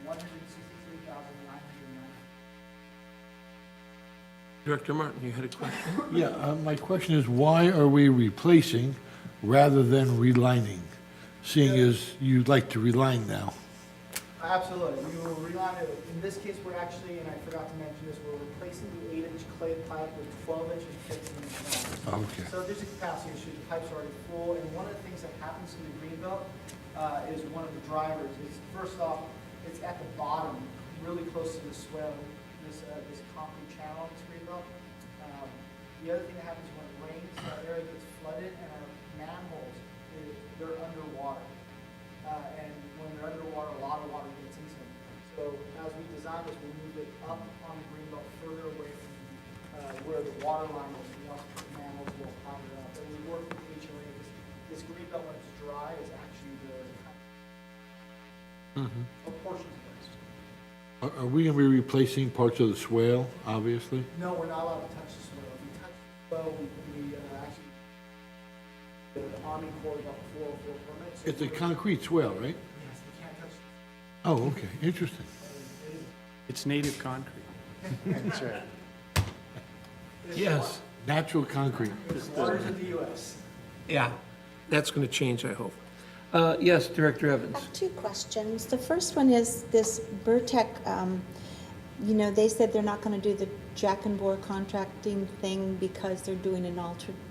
$2,163,909. Director Martin, you had a question? Yeah, my question is, why are we replacing rather than relining? Seeing as you'd like to reline now. Absolutely. We will reline it. In this case, we're actually, and I forgot to mention this, we're replacing the 8-inch clay pipe with 12-inch and 15-inch lines. Okay. So there's a capacity issue. The pipe's already full, and one of the things that happens in the greenbelt is one of the drivers is, first off, it's at the bottom, really close to the swell, this concrete channel in this greenbelt. The other thing that happens when it rains, that area gets flooded, and our manholes, they're underwater. And when they're underwater, a lot of water gets into them. So as we designed this, we moved it up on the greenbelt further away from where the water line is, and also the manholes will hide it up. And we work with HOA. This greenbelt, when it's dry, is actually a portion of it. Are we going to be replacing parts of the swale, obviously? No, we're not allowed to touch the swale. If we touch the swale, we actually, the Army Corps got 404 permits. It's a concrete swale, right? Yes, we can't touch it. Oh, okay, interesting. It's native concrete. That's right. Yes, natural concrete. Waters in the U.S. Yeah, that's going to change, I hope. Yes, Director Evans. I have two questions. The first one is this Vertec, they said they're not going to do the Jack and Bore contracting thing because they're doing an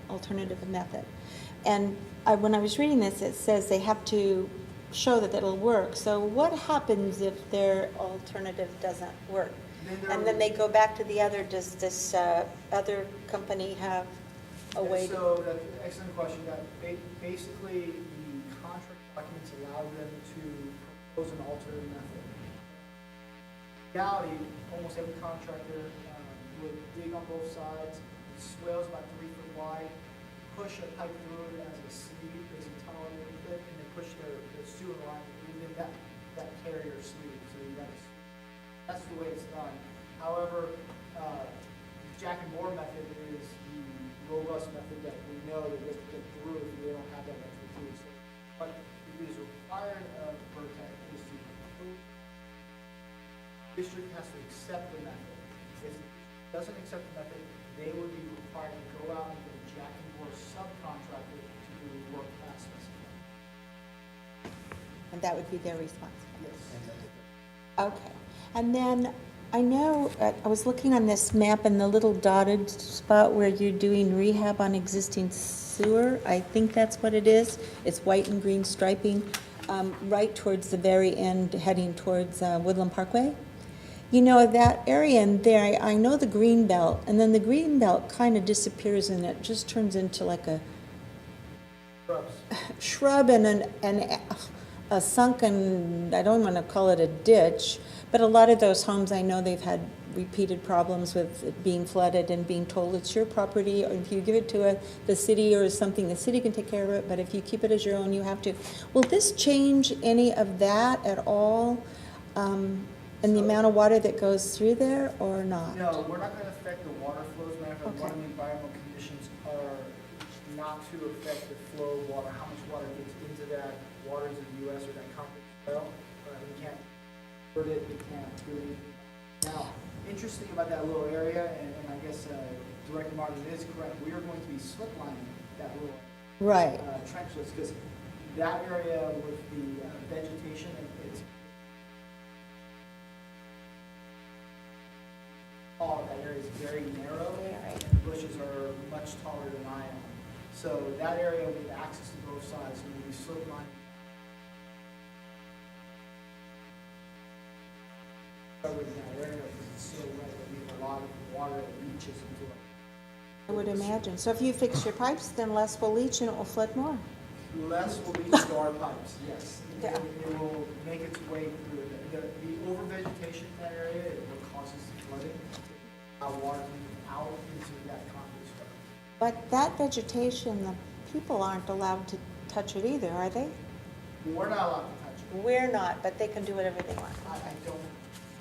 alternative method. And when I was reading this, it says they have to show that it'll work. So what happens if their alternative doesn't work? And then they go back to the other, does this other company have a way to? So that's an excellent question. That basically the contract documents allow them to propose an alternative method. In reality, almost every contractor would dig on both sides, the swale's about 3 foot wide, push a pipe through it as a sleeve, there's a tunnel underneath it, and they push their sewer line within that carrier sleeve. So that's the way it's done. However, Jack and Bore method is the robust method that we know that we have to get through if we don't have that expertise. But it is required of Vertec is to approve. The district has to accept the method. If it doesn't accept the method, they would be required to go out and get a Jack and Bore subcontractor to do the work as specified. And that would be their responsibility? Yes. Okay. And then I know, I was looking on this map and the little dotted spot where you're doing rehab on existing sewer, I think that's what it is. It's white and green striping, right towards the very end, heading towards Woodland Parkway. That area in there, I know the green belt, and then the green belt kind of disappears and it just turns into like a shrub and a sunken, I don't want to call it a ditch, but a lot of those homes, I know they've had repeated problems with it being flooded and being told it's your property, or if you give it to the city or something, the city can take care of it, but if you keep it as your own, you have to. Will this change any of that at all, and the amount of water that goes through there, or not? No, we're not going to affect the water flows. Matter of fact, one of the environmental conditions are not to affect the flow of water, how much water gets into that waters of the U.S. or that concrete soil. We can't hurt it, we can't do anything. Now, interesting about that little area, and I guess Director Martin is correct, we are going to be slip lining that little Right. trenchless, because that area with the vegetation, it's all that area is very narrow, and the bushes are much taller than I am. So that area we have access to both sides, and we slip line. Covering that area because it's so wet, we need a lot of water that leaches into it. I would imagine. So if you fix your pipes, then less will leach and it will flood more. Less will leach to our pipes, yes. Yeah. It will make its way through. The overvegetation in that area is what causes the flooding. Water moving out into that conduit structure. But that vegetation, the people aren't allowed to touch it either, are they? We're not allowed to touch it. We're not, but they can do whatever they want. I don't.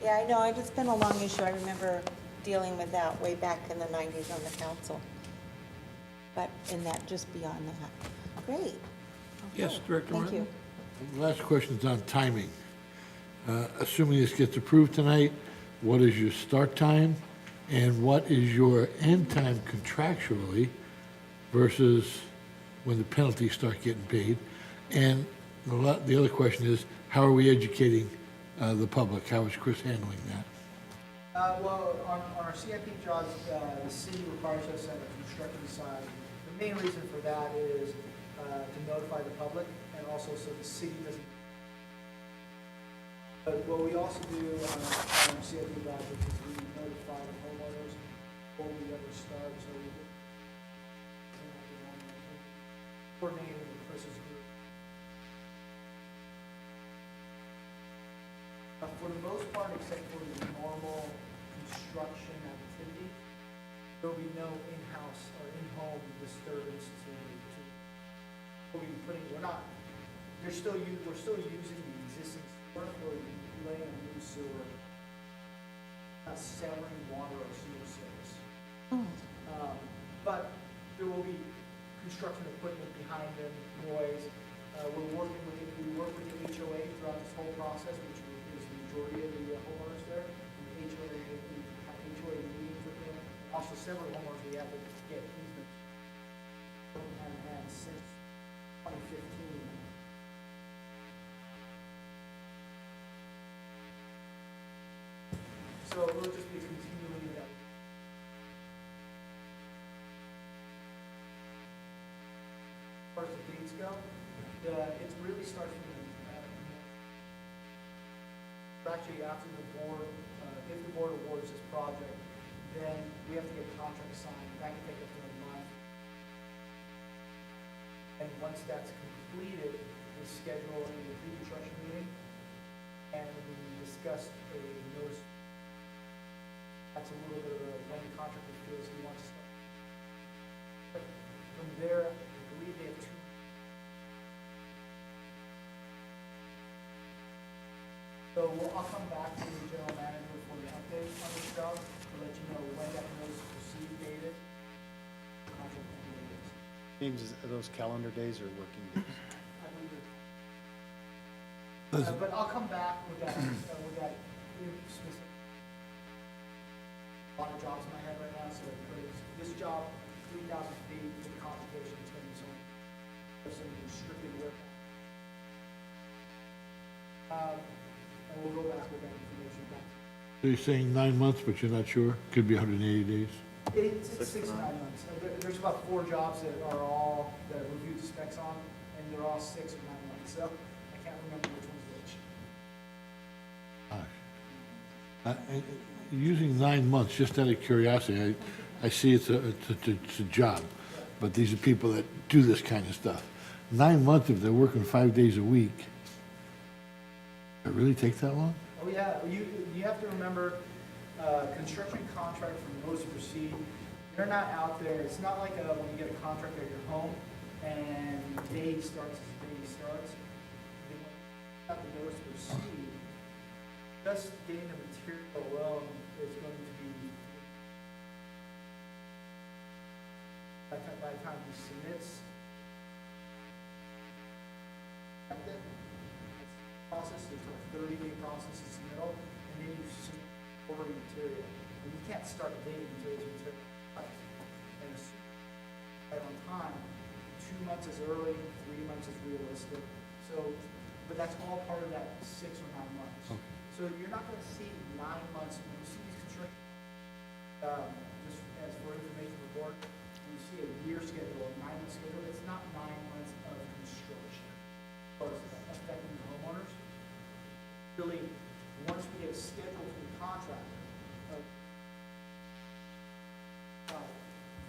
Yeah, I know. It's been a long issue. I remember dealing with that way back in the 90s on the council. But in that, just beyond that. Great. Yes, Director Thank Martin? you. Last question is on timing. Assuming this gets approved tonight, what is your start time? And what is your end time contractually versus when the penalties start getting paid? And the other question is, how are we educating the public? How is Chris handling that? Well, on our CIP jobs, the city requires us at the construction side. The main reason for that is to notify the public and also so the city doesn't. But what we also do on our CIP project is we notify the homeowners before we ever start, so we coordinating with Chris's group. For the most part, except for the normal construction activity, there will be no in-house or in-home disturbance to we'll be putting, we're still using the existing sewer, we're laying a new sewer, not severing water or sewer service. But there will be construction equipment behind them, noise. We work with the HOA throughout this whole process, which is the majority of the homeowners there. And the HOA meetings with them. Also, several homeowners we have to get easements. And since 2015. So we'll just be continuing that. As far as the dates go, it really starts from actually after the board, if the board awards this project, then we have to get the contract signed. That can take up to a month. And once that's completed, we schedule a pre-construction meeting, and we discuss a notice. That's a little bit of when the contractor feels he wants to start. But from there, I believe they have 2. So I'll come back to the general manager for the update on this job to let you know when that notice to proceed dated. Contract end date is. James, are those calendar days or working days? I believe it. But I'll come back with that specific. A lot of jobs in my head right now, so this job, 3,000 feet, for the complication, it's going to be something strictly work. And we'll go back with that information back. So you're saying 9 months, but you're not sure? Could be 180 days? It's 6 to 9 months. There's about 4 jobs that are all, that reviewed the specs on, and they're all 6 or 9 months, so I can't remember which one's which. Using 9 months, just out of curiosity, I see it's a job, but these are people that do this kind of stuff. 9 months if they're working 5 days a week. It really take that long? Oh, yeah, you have to remember, construction contract for notice to proceed, they're not out there, it's not like when you get a contract at your home, and day starts as the day starts. They have the notice to proceed, just getting the material alone is going to be, by the time he submits, process, it's a 30-day process to submittal, and then you submit ordering material. And you can't start dating until it's material. And as soon as right on time, 2 months is early, 3 months is realistic. So, but that's all part of that 6 or 9 months. So you're not gonna see 9 months, when you see these construction, just as for information for the board, when you see a year schedule, a 9-month schedule, it's not 9 months of construction. Or affecting the homeowners. Really, once we get a schedule from the contractor,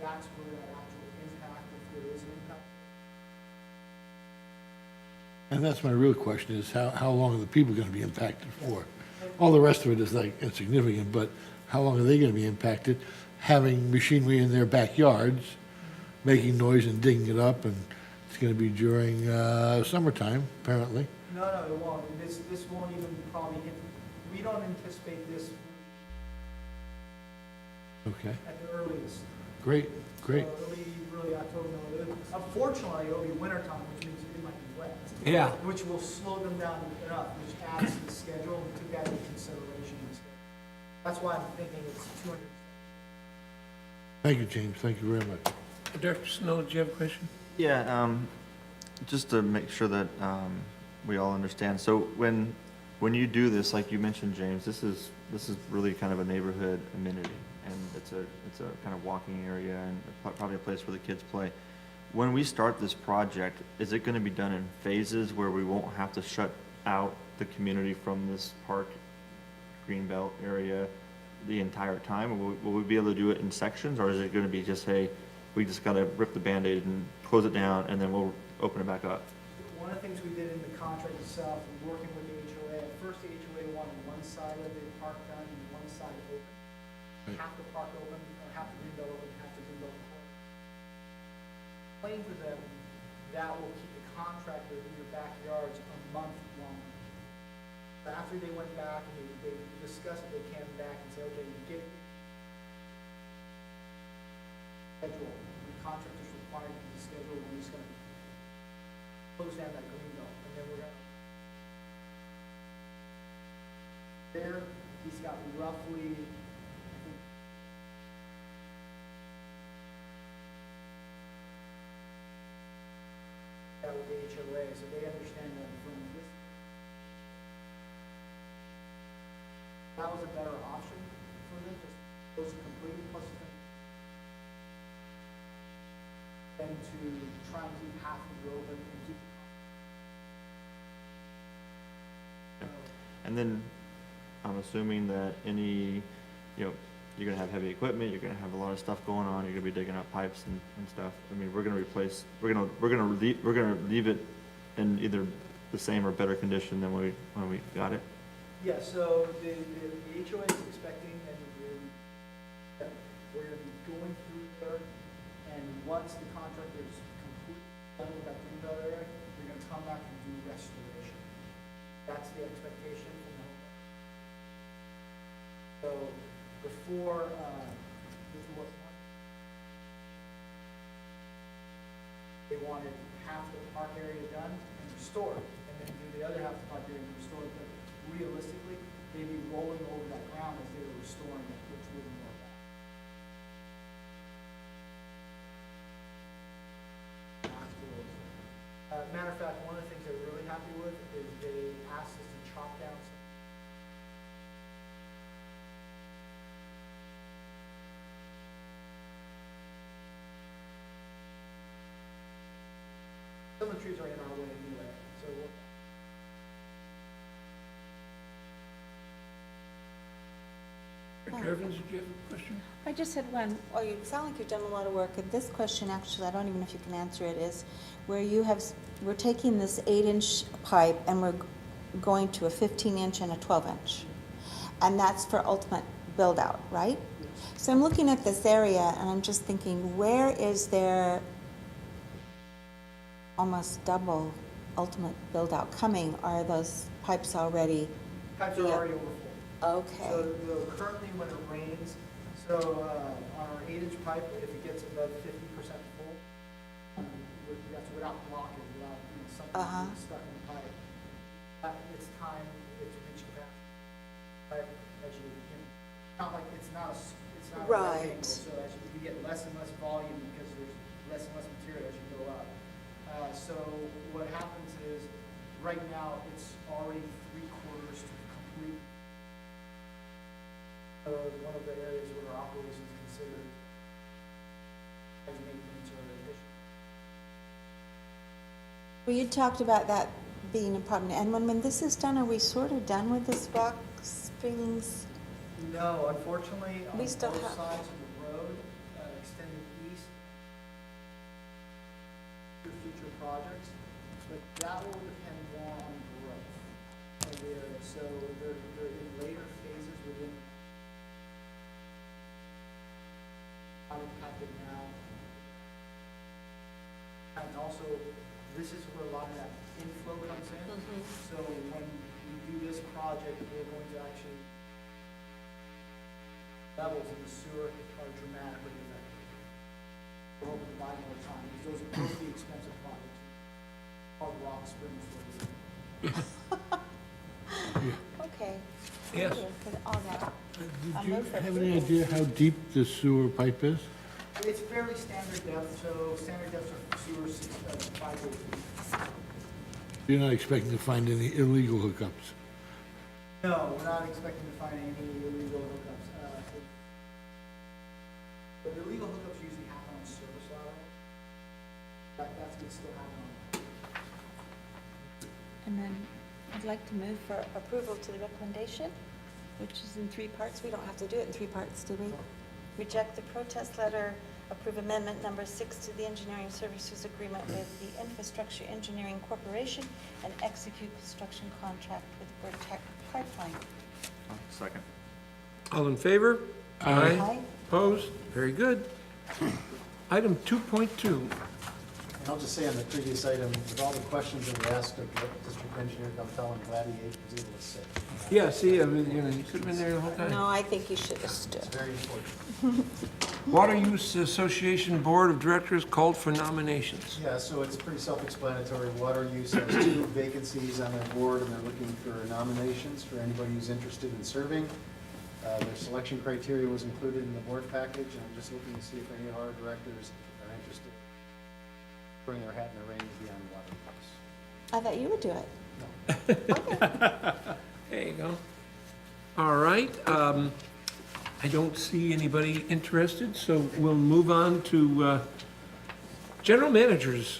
that's where that actual impact, if there is an impact. And that's my real question is how long are the people going to be impacted for? All the rest of it is like insignificant, but how long are they going to be impacted? Having machinery in their backyards, making noise and digging it up, and it's going to be during summertime, apparently. No, it won't. And this won't even probably hit, we don't anticipate this Okay, at the earliest. great. So it'll be really October, November. Unfortunately, it'll be wintertime, which means it might be wet. Yeah. Which will slow them down enough, which adds to the schedule, and took that into consideration. That's why I'm thinking it's 200. Thank you, James. Thank you very much. Director Snow, do you have a question? Yeah, just to make sure that we all understand. So when you do this, like you mentioned, James, this is really kind of a neighborhood amenity, and it's a kind of walking area and probably a place where the kids play. When we start this project, is it going to be done in phases where we won't have to shut out the community from this park greenbelt area the entire time? Or will we be able to do it in sections, or is it going to be just, hey, we just got to rip the Band-Aid and close it down and then we'll open it back up? One of the things we did in the contract itself, working with the HOA, at first the HOA wanted one side of the park done and one side open. Half the park open, or half the greenbelt open, half the greenbelt closed. Explain to them that will keep the contractor in your backyards a month longer. But after they went back and they discussed it, they came back and said, okay, you get it. Schedule. The contractor's required to the schedule, we're just gonna close down that green belt, and then we're gonna. There, he's got roughly, I think. That with the HOA, so they understand that from this. That was a better option for them, just close it completely, plus than to try and keep half of it open and keep. And then I'm assuming that any, you're gonna have heavy equipment, you're gonna have a lot of stuff going on, you're gonna be digging up pipes and stuff. I mean, we're gonna leave it in either the same or better condition than when we got it. Yeah, so the HOA is expecting, and we're gonna be going through there, and once the contractor is completely done with that greenbelt area, we're gonna come back and do restoration. That's the expectation from the home. So before, they wanted half the park area done and restored, and then do the other half of the park area and restore it. But realistically, they'd be rolling over that ground as they were restoring it, which wouldn't work out. Matter of fact, one of the things they're really happy with is they asked us to chop down some of the trees are in our way anyway, so we'll. Director Evans, did you have a question? I just had one. Oh, you sound like you've done a lot of work. And this question, actually, I don't even know if you can answer it, is where we're taking this 8-inch pipe and we're going to a 15-inch and a 12-inch. And that's for ultimate build-out, right? So I'm looking at this area and I'm just thinking, where is there almost double ultimate build-out coming? Are those pipes already? Pipes are already overfull. Okay. So currently when it rains, on our 8-inch pipe, if it gets above 50% full, that's without blocking, without something stuck in the pipe. It's time to reach capacity. Pipe, not like it's not right. So as you get less and less volume because there's less and less material as you go up. So what happens is, right now, it's already 3/4 to complete. One of the areas where our operations considered as maintenance or addition. Well, you talked about that being a problem, and when this is done, are we sort of done with this Rock Springs? No, unfortunately, on We both still have- sides of the road, extending east, for future projects, but that will depend more on growth of the area. So they're in later phases within, not impacted now. And also, this is where a lot of that inflow comes in. So when we do this project, we're going to actually, levels in the sewer are dramatically affected. We're hoping to buy more time, because those are the expensive projects. Called Rock Springs, Okay. Yes. Thank you for all that. Did you have any idea how deep the sewer pipe is? It's fairly standard depth, so standard depths are sewer 5 to 8 feet. You're not expecting to find any illegal hookups? No, we're not expecting to find any illegal hookups. The illegal hookups usually happen on service lateral. That's what still happen on. And then I'd like to move for approval to the recommendation, which is in 3 parts. We don't have to do it in 3 parts, do we? Reject the protest letter, approve amendment number 6 to the engineering services agreement with the Infrastructure Engineering Corporation, and execute construction contract with Vertec Pipeline. Second. All in favor? Aye. Opposed? Very good. Item 2.2. And I'll just say on the previous item, with all the questions that were asked of the district engineer, Dumpel, I'm glad he was able to sit. Yeah, see, I mean, you know, you could have been there the whole time. No, I think you should have stood. It's very important. Water Use Association Board of Directors called for nominations. Yeah, so it's pretty self-explanatory. Water Use has 2 vacancies on their board, and they're looking for nominations for anybody who's interested in serving. Their selection criteria was included in the board package, and I'm just looking to see if any of our directors are interested in throwing their hat in the ring to be on Water Use. I thought you would do it. There you go. All right. I don't see anybody interested, so we'll move on to General Manager's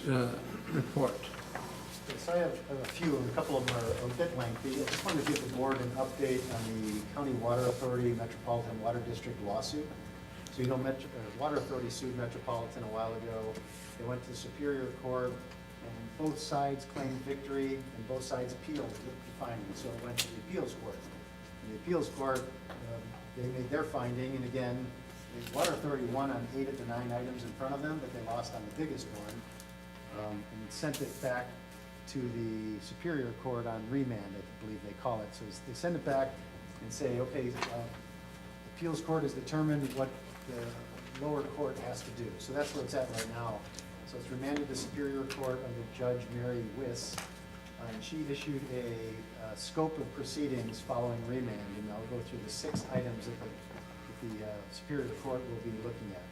report. Yes, I have a few, and a couple of them are a bit lengthy. I just wanted to give the board an update on the County Water Authority Metropolitan Water District lawsuit. So you know, Water Authority sued Metropolitan a while ago. They went to the Superior Court, and both sides claimed victory, and both sides appealed the findings. So it went to the appeals court. In the appeals court, they made their finding, and again, the Water Authority won on 8 of the 9 items in front of them, but they lost on the biggest one, and sent it back to the Superior Court on remand, I believe they call it. So they send it back and say, okay, appeals court has determined what the lower court has to do. So that's where it's at right now. So it's remanded to Superior Court under Judge Mary Wiss, and she issued a scope of proceedings following remand, and I'll go through the 6 items that the Superior Court will be looking at.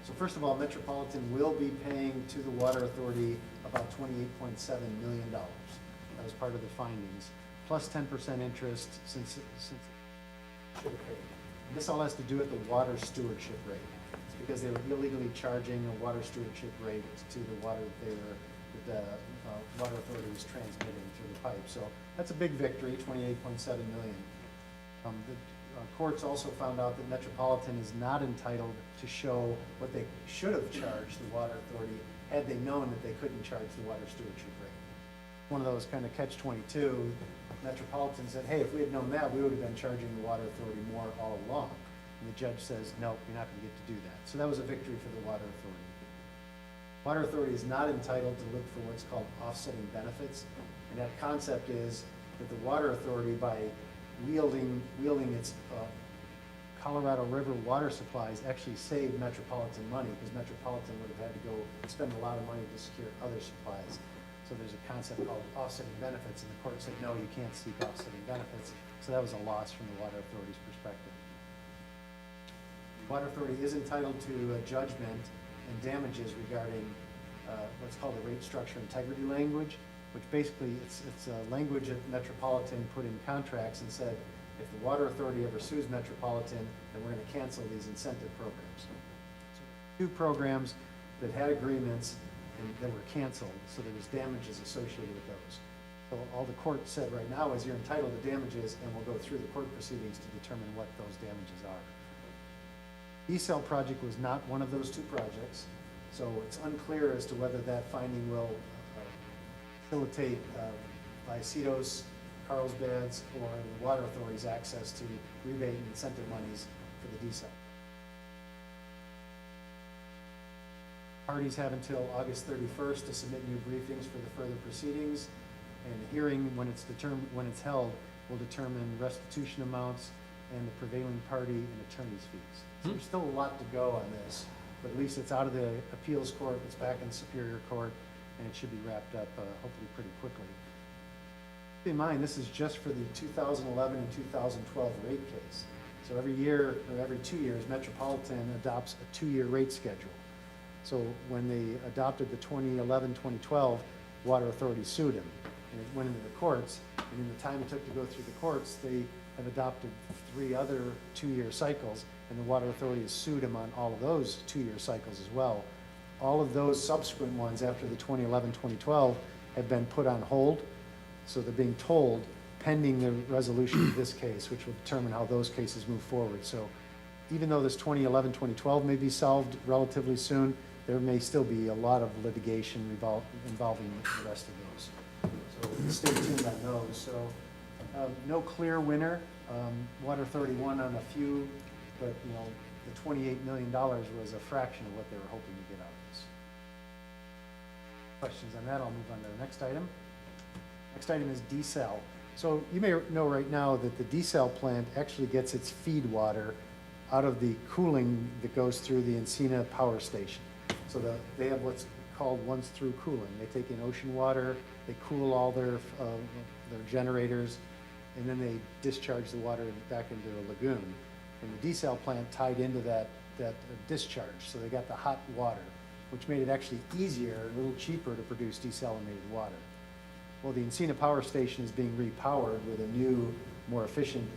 So first of all, Metropolitan will be paying to the Water Authority about $28.7 million. That was part of the findings, plus 10% interest since it should have paid. And this all has to do with the water stewardship rate. It's because they were illegally charging a water stewardship rate to the water that the Water Authority was transmitting through the pipe. So that's a big victory, $28.7 million. The courts also found out that Metropolitan is not entitled to show what they should have charged the Water Authority had they known that they couldn't charge the water stewardship rate. One of those kind of catch-22, Metropolitan said, hey, if we had known that, we would have been charging the Water Authority more all along. And the judge says, no, you're not going to get to do that. So that was a victory for the Water Authority. Water Authority is not entitled to look for what's called offsetting benefits. And that concept is that the Water Authority, by wielding its Colorado River water supplies, actually saved Metropolitan money, because Metropolitan would have had to go and spend a lot of money to secure other supplies. So there's a concept called offsetting benefits, and the court said, no, you can't seek offsetting benefits. So that was a loss from the Water Authority's perspective. The Water Authority is entitled to a judgment and damages regarding what's called the rate structure integrity language, which basically it's a language that Metropolitan put in contracts and said, if the Water Authority ever sues Metropolitan, then we're going to cancel these incentive programs. So 2 programs that had agreements and that were canceled, so there was damages associated with those. So all the court said right now is you're entitled to damages, and we'll go through the court proceedings to determine what those damages are. D-cell project was not one of those 2 projects, so it's unclear as to whether that finding will facilitate Vallecitos, Carlsbad's, or the Water Authority's access to rebate and incentive monies for the D-cell. Parties have until August 31st to submit new briefings for the further proceedings, and the hearing, when it's held, will determine restitution amounts and the prevailing party and attorney's fees. So there's still a lot to go on this, but at least it's out of the appeals court, it's back in Superior Court, and it should be wrapped up hopefully pretty quickly. Keep in mind, this is just for the 2011 and 2012 rate case. So every year, or every 2 years, Metropolitan adopts a 2-year rate schedule. So when they adopted the 2011-2012, Water Authority sued him, and it went into the courts, and in the time it took to go through the courts, they have adopted 3 other 2-year cycles, and the Water Authority has sued him on all of those 2-year cycles as well. All of those subsequent ones after the 2011-2012 have been put on hold, so they're being told pending the resolution of this case, which will determine how those cases move forward. So even though this 2011-2012 may be solved relatively soon, there may still be a lot of litigation involving the rest of those. So stay tuned on those. So no clear winner. Water Authority won on a few, but the $28 million was a fraction of what they were hoping to get out of this. Questions on that? I'll move on to the next item. Next item is desal. So you may know right now that the desal plant actually gets its feed water out of the cooling that goes through the Encina power station. So they have what's called once-through cooling. They take in ocean water, they cool all their generators, and then they discharge the water back into a lagoon. And the desal plant tied into that discharge, so they got the hot water, which made it actually easier, a little cheaper to produce desalinated water. Well, the Encina power station is being repowered with a new, more efficient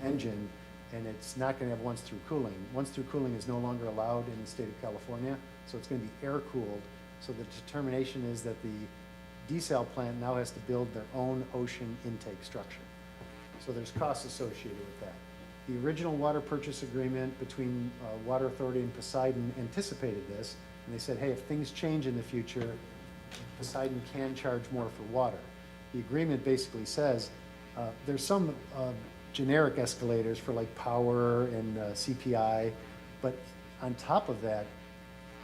engine, and it's not going to have once-through cooling. Once-through cooling is no longer allowed in the state of California, so it's going to be air-cooled. So the determination is that the desal plant now has to build their own ocean intake structure. So there's costs associated with that. The original water purchase agreement between Water Authority and Poseidon anticipated this, and they said, hey, if things change in the future, Poseidon can charge more for water. The agreement basically says there's some generic escalators for like power and CPI, but on top of that,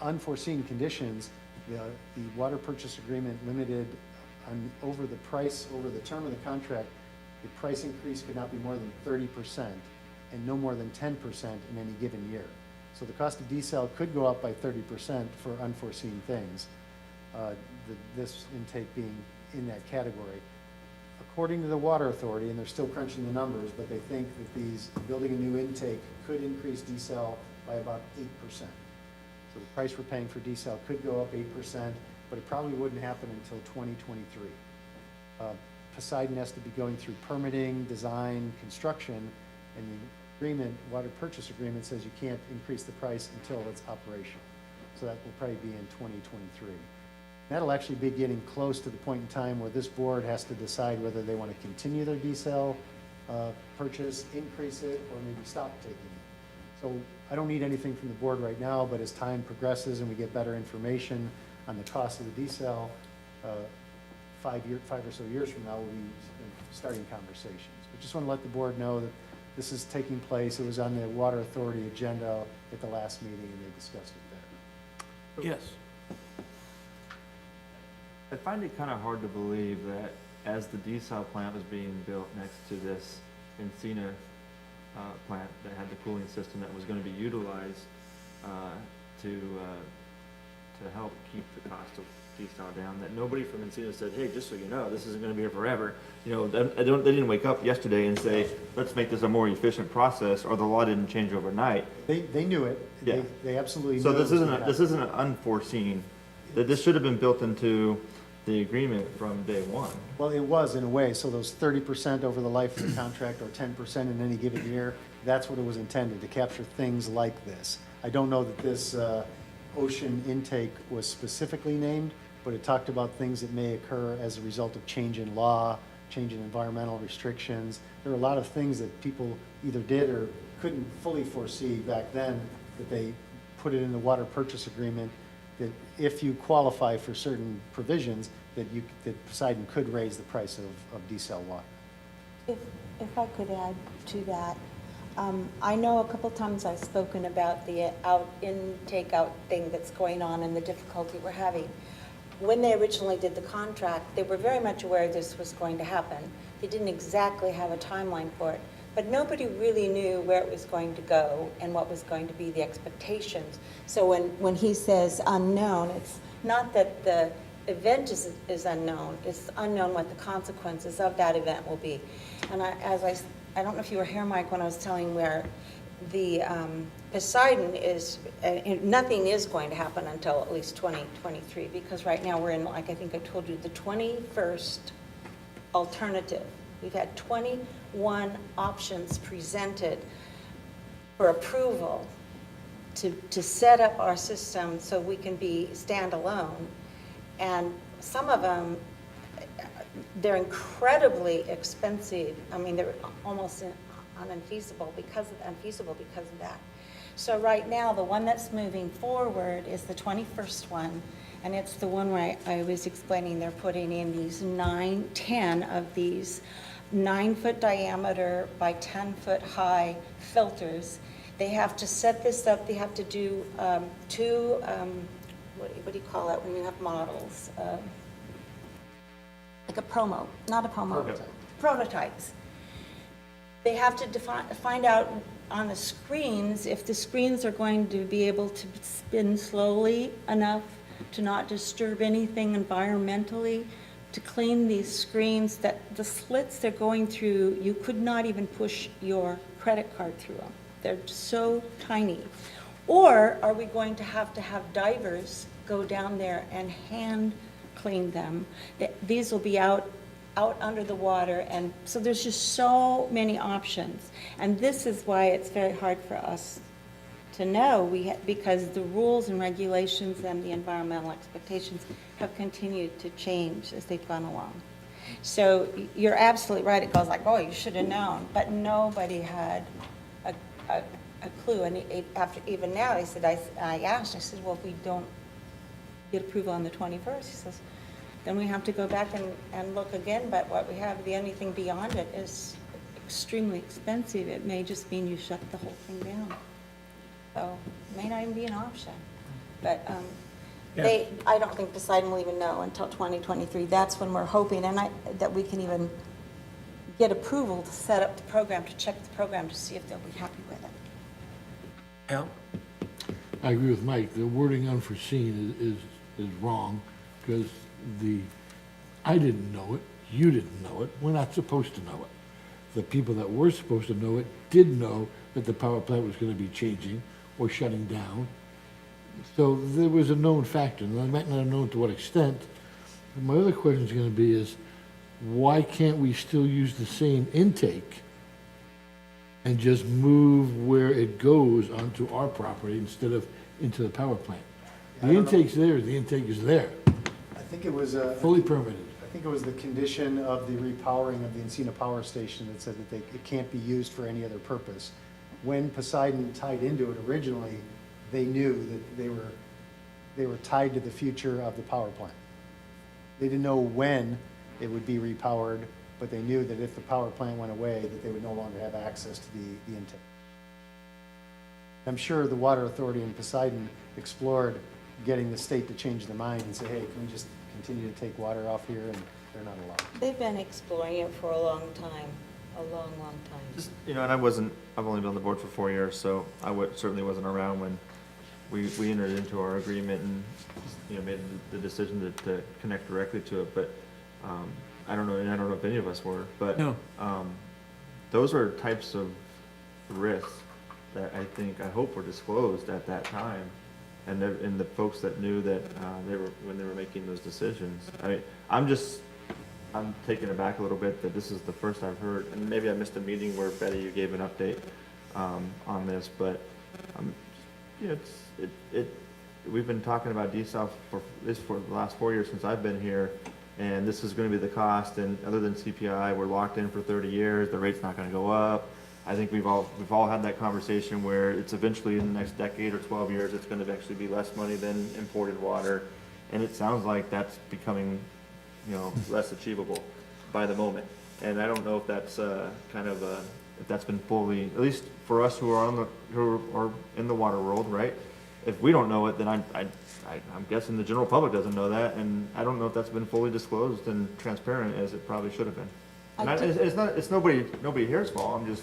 unforeseen conditions, the water purchase agreement limited over the term of the contract, the price increase could not be more than 30% and no more than 10% in any given year. So the cost of desal could go up by 30% for unforeseen things, this intake being in that category. According to the Water Authority, and they're still crunching the numbers, but they think that building a new intake could increase desal by about 8%. So the price we're paying for desal could go up 8%, but it probably wouldn't happen until 2023. Poseidon has to be going through permitting, design, construction, and the water purchase agreement says you can't increase the price until it's operational. So that will probably be in 2023. That'll actually be getting close to the point in time where this board has to decide whether they want to continue their desal purchase, increase it, or maybe stop taking it. So I don't need anything from the board right now, but as time progresses and we get better information on the cost of the desal, 5 or so years from now, we'll be starting conversations. But just want to let the board know that this is taking place. It was on the Water Authority agenda at the last meeting, and they discussed it there. Yes. I find it kind of hard to believe that as the desal plant was being built next to this Encina plant that had the cooling system that was going to be utilized to help keep the cost of desal down, that nobody from Encina said, hey, just so you know, this isn't going to be here forever. They didn't wake up yesterday and say, let's make this a more efficient process, or the law didn't change overnight. They knew it. Yeah. They absolutely knew so it. this isn't an unforeseen that this should have been built into the agreement from day one. Well, it was in a way, so those 30% over the life of the contract or 10% in any given year, that's what it was intended, to capture things like this. I don't know that this ocean intake was specifically named, but it talked about things that may occur as a result of change in law, change in environmental restrictions. There are a lot of things that people either did or couldn't fully foresee back then, that they put it in the water purchase agreement, that if you qualify for certain provisions, that Poseidon could raise the price of desal water. If I could add to that, I know a couple times I've spoken about the intake out thing that's going on and the difficulty we're having. When they originally did the contract, they were very much aware this was going to happen. They didn't exactly have a timeline for it, but nobody really knew where it was going to go and what was going to be the expectations. So when he says unknown, it's not that the event is unknown, it's unknown what the consequences of that event will be. And I don't know if you were here, Mike, when I was telling where the Poseidon is, nothing is going to happen until at least 2023, because right now we're in, like I think I told you, the 21st alternative. We've had 21 options presented for approval to set up our system so we can be standalone. And some of them, they're incredibly expensive. I mean, they're almost unfeasible because of that. So right now, the one that's moving forward is the 21st one, and it's the one where I was explaining they're putting in these 10 of these 9-foot diameter by 10-foot high filters. They have to set this up. They have to do two, what do you call it when you have models? Like a promo, not a promo, prototypes. They have to find out on the screens if the screens are going to be able to spin slowly enough to not disturb anything environmentally, to clean these screens, that the slits they're going through, you could not even push your credit card through them. They're so tiny. Or are we going to have divers go down there and hand clean them? These will be out under the water, and so there's just so many options. And this is why it's very hard for us to know, because the rules and regulations and the environmental expectations have continued to change as they've gone along. So you're absolutely right. It goes like, oh, you should have known, but nobody had a clue. And after even now, I said, I asked, I said, well, if we don't get approval on the 21st, he says, then we have to go back and look again, but what we have, anything beyond it is extremely expensive. It may just mean you shut the whole thing down. So it may not even be an option. But I don't think Poseidon will even know until 2023. That's when we're hoping that we can even get approval to set up the program, to check the program to see if they'll be happy with it. Al? I agree with Mike. The wording unforeseen is wrong, because I didn't know it, you didn't know it, we're not supposed to know it. The people that were supposed to know it did know that the power plant was going to be changing or shutting down. So there was a known factor, and I might not have known to what extent. And my other question is going to be is, why can't we still use the same intake and just move where it goes onto our property instead of into the power plant? The intake's there, the intake is there, I think it was fully permitted. I think it was the condition of the repowering of the Encina Power Station that said that it can't be used for any other purpose. When Poseidon tied into it originally, they knew that they were tied to the future of the power plant. They didn't know when it would be repowered, but they knew that if the power plant went away, that they would no longer have access to the intake. I'm sure the Water Authority in Poseidon explored getting the state to change their mind and say, hey, can we just continue to take water off here? And they're not allowed. They've been exploring it for a long time, a long, long time. Just, and I've only been on the board for 4 years, so I certainly wasn't around when we entered into our agreement and, made the decision to connect directly to it, but, I don't know if any of us were, but, No. Those are types of risks that I hope were disclosed at that time, and the folks that knew that when they were making those decisions. I mean, I'm taken aback a little bit that this is the first I've heard, and maybe I missed a meeting where Betty, you gave an update on this, but you know, we've been talking about desal for the last 4 years since I've been here, and this is going to be the cost. And other than CPI, we're locked in for 30 years. The rate's not going to go up. I think we've all had that conversation where it's eventually in the next decade or 12 years, it's going to actually be less money than imported water, and it sounds like that's becoming, you know, less achievable by the moment. And I don't know if that's if that's been fully, at least for us who are in the water world, right? If we don't know it, then I'm guessing the general public doesn't know that, and I don't know if that's been fully disclosed and transparent as it probably should have been. And it's nobody here's fault. I'm just,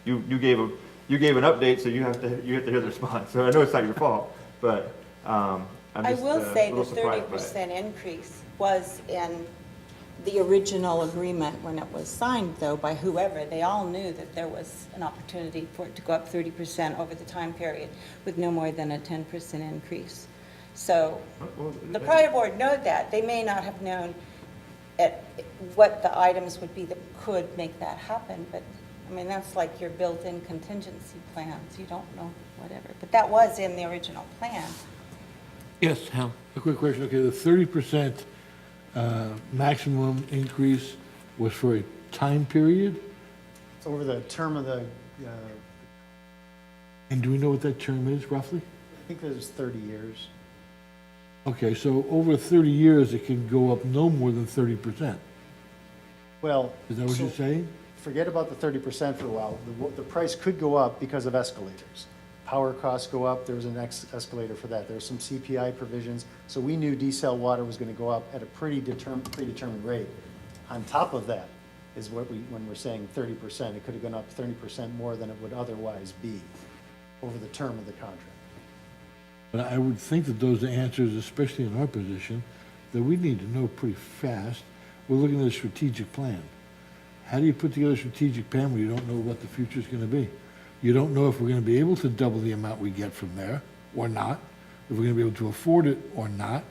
you gave an update, so you have to hear the response. So I know it's not your fault, but I'm just I will say a the little surprised by it. 30% increase was in the original agreement when it was signed, though, by whoever. They all knew that there was an opportunity for it to go up 30% over the time period with no more than a 10% increase. So the prior board knew that. They may not have known what the items would be that could make that happen, but I mean, that's like your built-in contingency plans. You don't know whatever, but that was in the original plan. Yes, Hal? A quick question, okay, the 30% maximum increase was for a time period? It's over the term of the, And do we know what that term is roughly? I think it was 30 years. Okay, so over 30 years, it can go up no more than 30%. Well. Is that what so you're saying? Forget about the 30% for a while. The price could go up because of escalators. Power costs go up, there was an escalator for that. There were some CPI provisions, so we knew desal water was going to go up at a predetermined rate. On top of that is when we're saying 30%, it could have gone up 30% more than it would otherwise be over the term of the contract. But I would think that those are answers, especially in our position, that we need to know pretty fast. We're looking at a strategic plan. How do you put together a strategic plan when you don't know what the future's going to be? You don't know if we're going to be able to double the amount we get from there or not, if we're going to be able to afford it or not.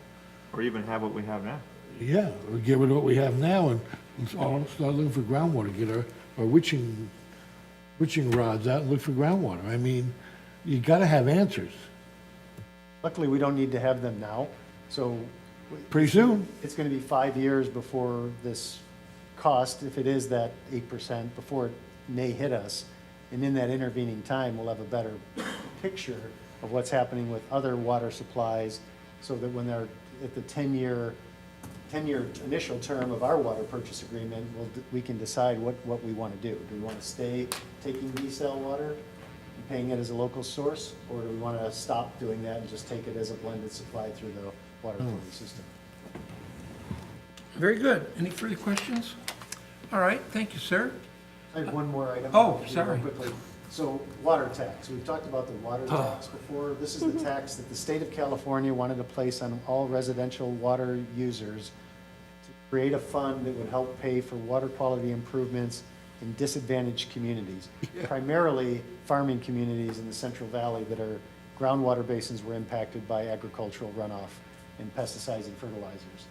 Or even have what we have now. Yeah, we'll get rid of what we have now and let's all start looking for groundwater, get our witching rods out and look for groundwater. I mean, you got to have answers. Luckily, we don't need to have them now, so. Pretty soon. It's going to be 5 years before this cost, if it is that 8%, before it may hit us. And in that intervening time, we'll have a better picture of what's happening with other water supplies, so that when they're at the 10-year initial term of our water purchase agreement, we can decide what we want to do. Do we want to stay taking desal water and paying it as a local source, or do we want to stop doing that and just take it as a blended supply through the water quality system? Very good. Any further questions? All right, thank you, sir. I have one more item. Oh, real sorry. quickly. So water tax, we've talked about the water tax before. This is the tax that the state of California wanted to place on all residential water users to create a fund that would help pay for water quality improvements in disadvantaged communities, primarily farming communities in the Central Valley that are groundwater basins were impacted by agricultural runoff and pesticides and fertilizers.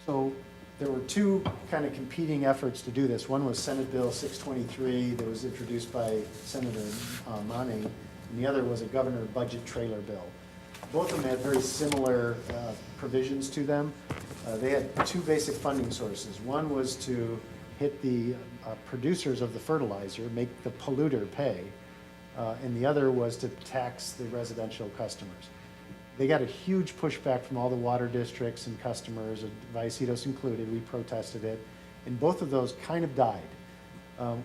So there were two kind of competing efforts to do this. One was Senate Bill 623 that was introduced by Senator Manning, and the other was a governor budget trailer bill. Both of them had very similar provisions to them. They had two basic funding sources. One was to hit the producers of the fertilizer, make the polluter pay, and the other was to tax the residential customers. They got a huge pushback from all the water districts and customers, Vallecitos included. We protested it, and both of those kind of died.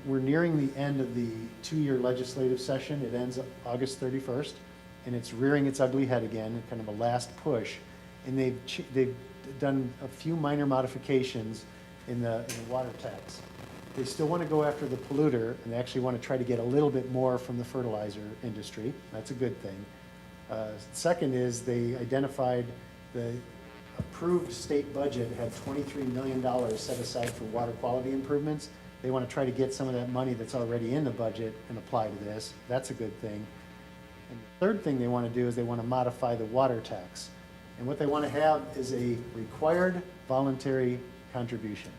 We're nearing the end of the 2-year legislative session. It ends August 31st, and it's rearing its ugly head again, kind of a last push. And they've done a few minor modifications in the water tax. They still want to go after the polluter, and they actually want to try to get a little bit more from the fertilizer industry. That's a good thing. Second is they identified the approved state budget had $23 million set aside for water quality improvements. They want to try to get some of that money that's already in the budget and apply to this. That's a good thing. And the third thing they want to do is they want to modify the water tax. And what they want to have is a required voluntary contribution.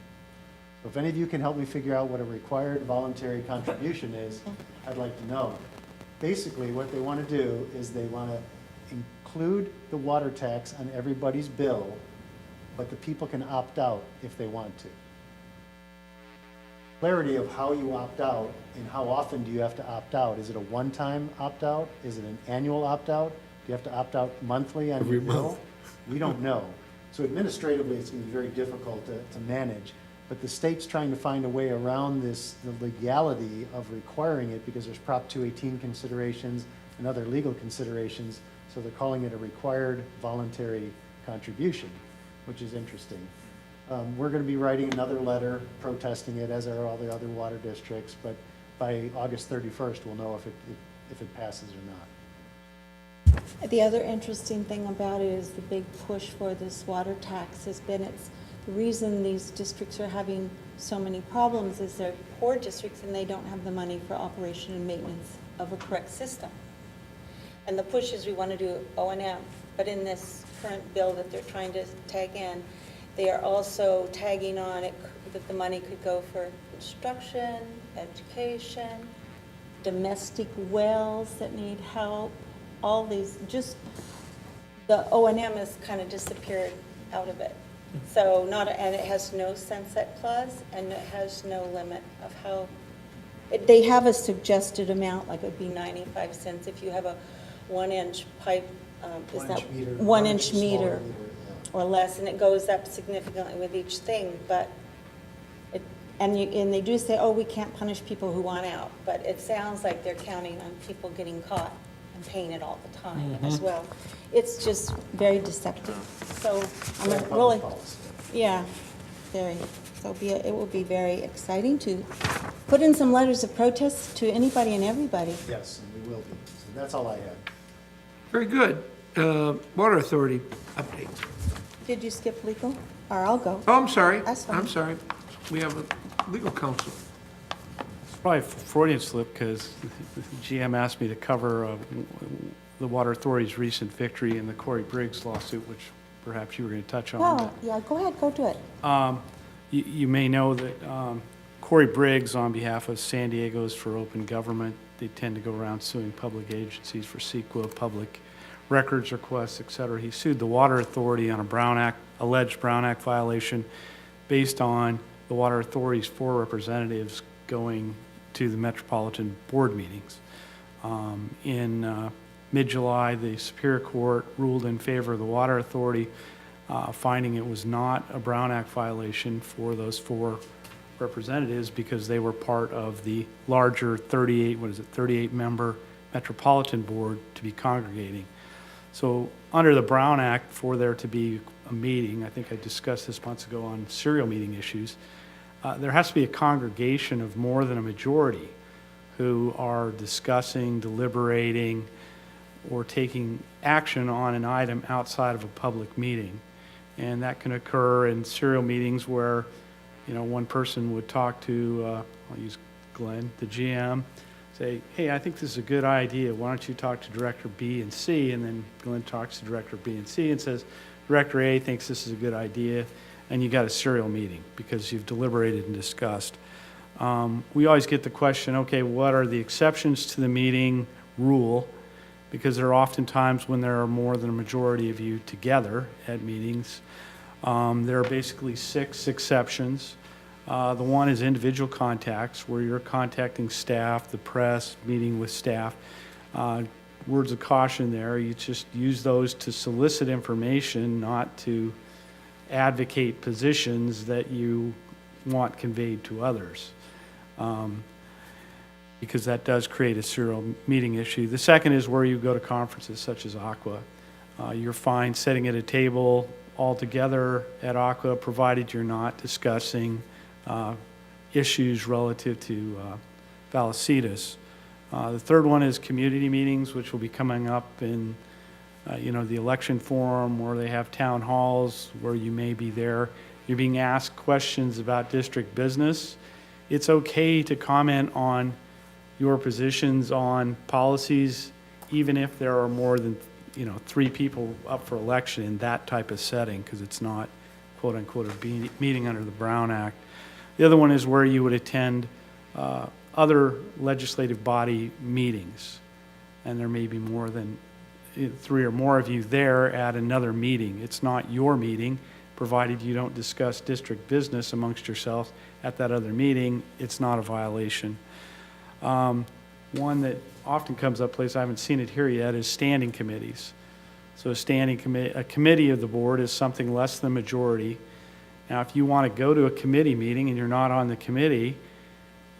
So if any of you can help me figure out what a required voluntary contribution is, I'd like to know. Basically, what they want to do is they want to include the water tax on everybody's bill, but the people can opt out if they want to. Clarity of how you opt out and how often do you have to opt out. Is it a one-time opt-out? Is it an annual opt-out? Do you have to opt out monthly on your bill? We don't know. So administratively, it's going to be very difficult to manage. But the state's trying to find a way around this, the legality of requiring it, because there's Prop 218 considerations and other legal considerations. So they're calling it a required voluntary contribution, which is interesting. We're going to be writing another letter protesting it, as are all the other water districts, but by August 31st, we'll know if it passes or not. The other interesting thing about it is the big push for this water tax has been, it's the reason these districts are having so many problems is they're poor districts and they don't have the money for operation and maintenance of a correct system. And the push is we want to do O&M, but in this current bill that they're trying to tag in, they are also tagging on it that the money could go for construction, education, domestic wells that need help, all these, just the O&M has kind of disappeared out of it. So and it has no sunset clause and it has no limit of how, they have a suggested amount, like it would be 95 cents if you have a 1-inch pipe, is that 1-inch meter or less, and it goes up significantly with each thing, but and they do say, oh, we can't punish people who want out, but it sounds like they're counting on people getting caught and paying it all the time as well. It's just very deceptive. So I'm really, yeah, very. So it will be very exciting to put in some letters of protest to anybody and everybody. Yes, and we will be. So that's all I had. Very good. Water Authority update. Did you skip legal? Or I'll go. Oh, I'm sorry. That's fine. I'm sorry. We have a legal counsel. It's probably a Freudian slip because the GM asked me to cover the Water Authority's recent victory in the Corey Briggs lawsuit, which perhaps you were going to touch on. Oh, yeah, go ahead, go do it. You may know that Corey Briggs, on behalf of San Diego's for Open Government, they tend to go around suing public agencies for CEQA, public records requests, et cetera. He sued the Water Authority on a alleged Brown Act violation based on the Water Authority's 4 representatives going to the Metropolitan Board meetings. In mid-July, the Superior Court ruled in favor of the Water Authority, finding it was not a Brown Act violation for those 4 representatives because they were part of the larger 38-member Metropolitan Board to be congregating. So under the Brown Act, for there to be a meeting, I think I discussed this months ago on serial meeting issues, there has to be a congregation of more than a majority who are discussing, deliberating, or taking action on an item outside of a public meeting. And that can occur in serial meetings where, one person would talk to, I'll use Glenn, the GM, say, hey, I think this is a good idea. Why don't you talk to Director B and C? And then Glenn talks to Director B and C and says, Director A thinks this is a good idea. And you got a serial meeting because you've deliberated and discussed. We always get the question, okay, what are the exceptions to the meeting rule? Because there are often times when there are more than a majority of you together at meetings. There are basically 6 exceptions. The one is individual contacts, where you're contacting staff, the press, meeting with staff. Words of caution there, you just use those to solicit information, not to advocate positions that you want conveyed to others. Because that does create a serial meeting issue. The second is where you go to conferences such as Aqua. You're fine setting at a table all together at Aqua, provided you're not discussing issues relative to Vallecitos. The third one is community meetings, which will be coming up in the election forum, where they have town halls where you may be there. You're being asked questions about district business. It's okay to comment on your positions on policies even if there are more than, 3 people up for election in that type of setting, because it's not quote-unquote a meeting under the Brown Act. The other one is where you would attend other legislative body meetings, and there may be more than 3 or more of you there at another meeting. It's not your meeting, provided you don't discuss district business amongst yourselves at that other meeting. It's not a violation. One that often comes up, place I haven't seen it here yet, is standing committees. So a committee of the board is something less than majority. Now, if you want to go to a committee meeting and you're not on the committee,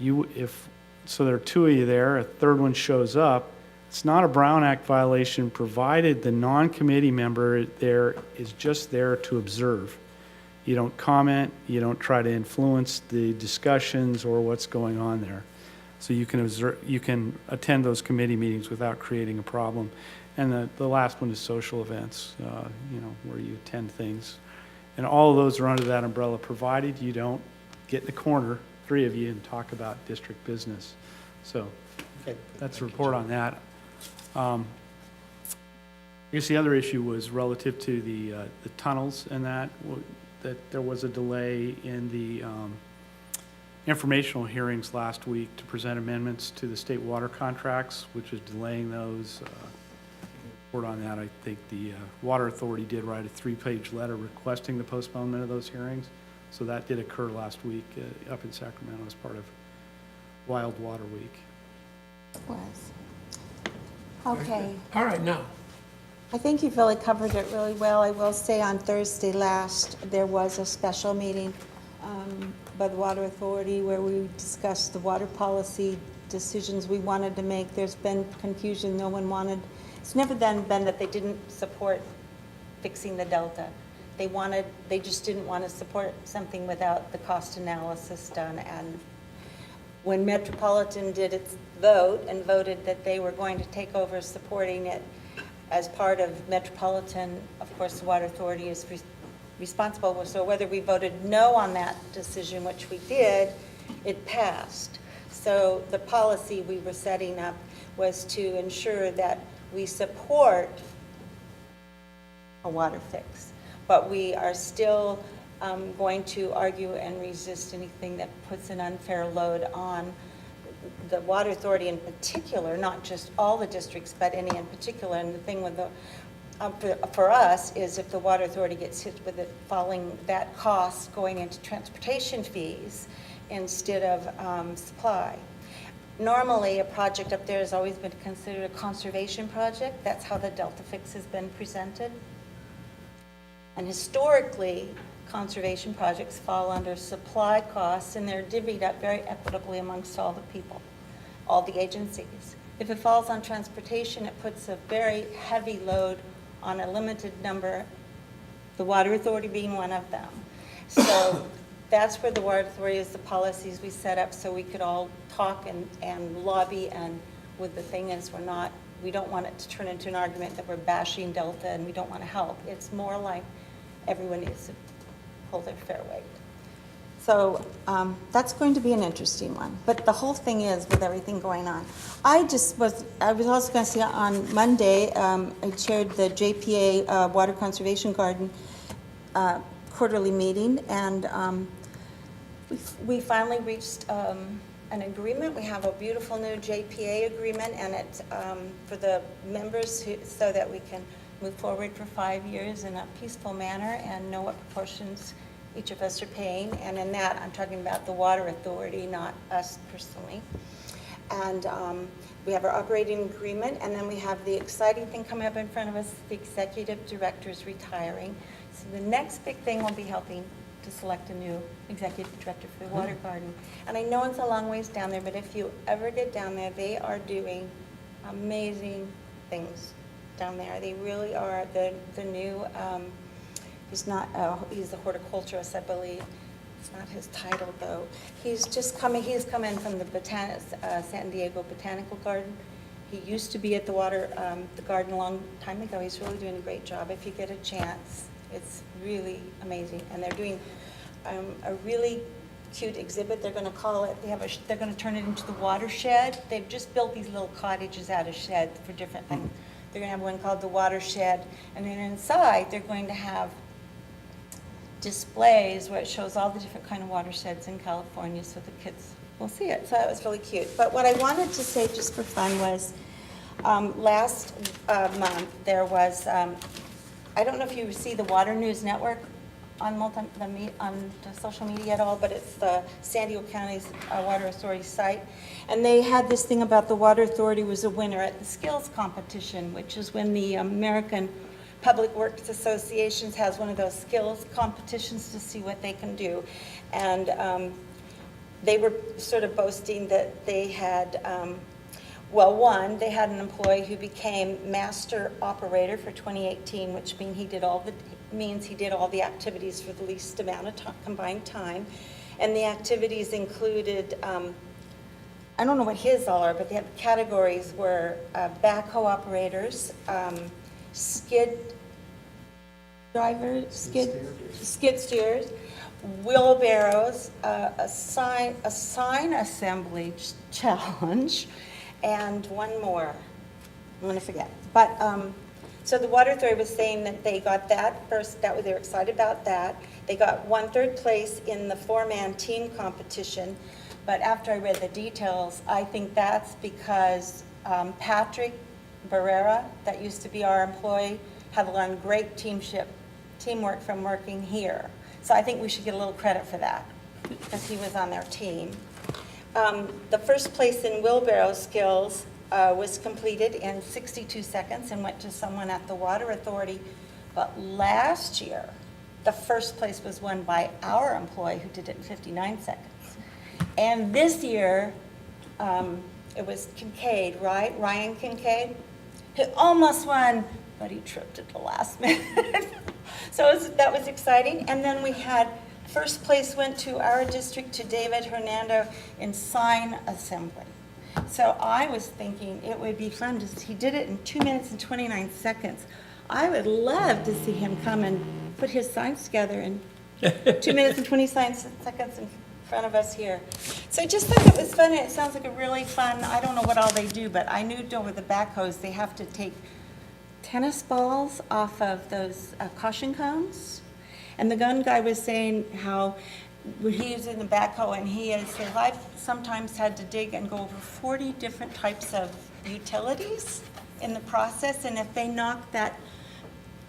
so there are 2 of you there, a third one shows up, it's not a Brown Act violation, provided the non-committee member there is just there to observe. You don't comment, you don't try to influence the discussions or what's going on there. So you can observe, you can attend those committee meetings without creating a problem. And the last one is social events, where you attend things. And all of those are under that umbrella, provided you don't get in the corner, 3 of you, and talk about district business. So that's a report on that. I guess the other issue was relative to the tunnels, and that there was a delay in the informational hearings last week to present amendments to the state water contracts, which is delaying those. Report on that, I think the Water Authority did write a 3-page letter requesting the postponement of those hearings. So that did occur last week up in Sacramento as part of Wild Water Week. Was. Okay. All right, now, I think you've really covered it really well. I will say on Thursday last, there was a special meeting by the Water Authority where we discussed the water policy decisions we wanted to make. There's been confusion. No one wanted, it's never then been that they didn't support fixing the delta. They just didn't want to support something without the cost analysis done. And when Metropolitan did its vote and voted that they were going to take over supporting it as part of Metropolitan, of course, the Water Authority is responsible. So whether we voted no on that decision, which we did, it passed. So the policy we were setting up was to ensure that we support a water fix. But we are still going to argue and resist anything that puts an unfair load on the Water Authority in particular, not just all the districts, but any in particular. And the thing with the, for us is if the Water Authority gets hit with it falling, that cost going into transportation fees instead of supply. Normally, a project up there has always been considered a conservation project. That's how the Delta Fix has been presented. And historically, conservation projects fall under supply costs, and they're divvied up very equitably amongst all the people, all the agencies. If it falls on transportation, it puts a very heavy load on a limited number, the Water Authority being one of them. So that's where the Water Authority is the policies we set up so we could all talk and lobby, and with the thing is we don't want it to turn into an argument that we're bashing Delta and we don't want to help. It's more like everyone needs to hold their fair weight. So that's going to be an interesting one. But the whole thing is, with everything going on, I was also going to say on Monday, I chaired the JPA Water Conservation Garden quarterly meeting, and we finally reached an agreement. We have a beautiful new JPA agreement, and it's for the members so that we can move forward for 5 years in a peaceful manner and know what proportions each of us are paying. And in that, I'm talking about the Water Authority, not us personally. And we have our operating agreement, and then we have the exciting thing coming up in front of us, the executive director is retiring. So the next big thing will be helping to select a new executive director for the Water Garden. And I know it's a long ways down there, but if you ever get down there, they are doing amazing things down there. They really are. The new, he's the horticulturist, I believe. It's not his title, though. He's come in from the San Diego Botanical Garden. He used to be at the garden a long time ago. He's really doing a great job. If you get a chance, it's really amazing. And they're doing a really cute exhibit, they're gonna call it, they're gonna turn it into the watershed. They've just built these little cottages out of sheds for different things. They're gonna have one called the watershed, and then inside, they're going to have displays where it shows all the different kind of watersheds in California, so the kids will see it. So that was really cute. But what I wanted to say just for fun was, last month, there was, I don't know if you see the Water News Network on the social media at all, but it's the San Diego County's Water Authority site. And they had this thing about the Water Authority was a winner at the skills competition, which is when the American Public Works Associations has one of those skills competitions to see what they can do. And they were sort of boasting that they had, well, one, they had an employee who became master operator for 2018, which means he did all the activities for the least amount of combined time. And the activities included, I don't know what his all are, but the categories were backhoe operators, skid steers, wheelbarrows, a sign assembly challenge, and one more. I'm going to forget. But so the Water Authority was saying that they got that first. They were excited about that. They got 1/3 place in the 4-man team competition. But after I read the details, I think that's because Patrick Barrera, that used to be our employee, had learned great teamwork from working here. So I think we should get a little credit for that because he was on their team. The first place in wheelbarrow skills was completed in 62 seconds and went to someone at the Water Authority. But last year, the first place was won by our employee who did it in 59 seconds. And this year, it was Kincaid, right? Ryan Kincaid, who almost won, but he tripped at the last minute. So that was exciting. And then we had, first place went to our district, to David Hernando in sign assembly. So I was thinking it would be fun he did it in 2 minutes and 29 seconds. I would love to see him come and put his signs together in 2 minutes and 29 seconds in front of us here. So I just thought it was fun, and it sounds like a really fun, I don't know what all they do, but I knew over the backhoes they have to take tennis balls off of those caution cones. And the gun guy was saying how he was in the backhoe, and he said, I've sometimes had to dig and go over 40 different types of utilities in the process, and if they knock that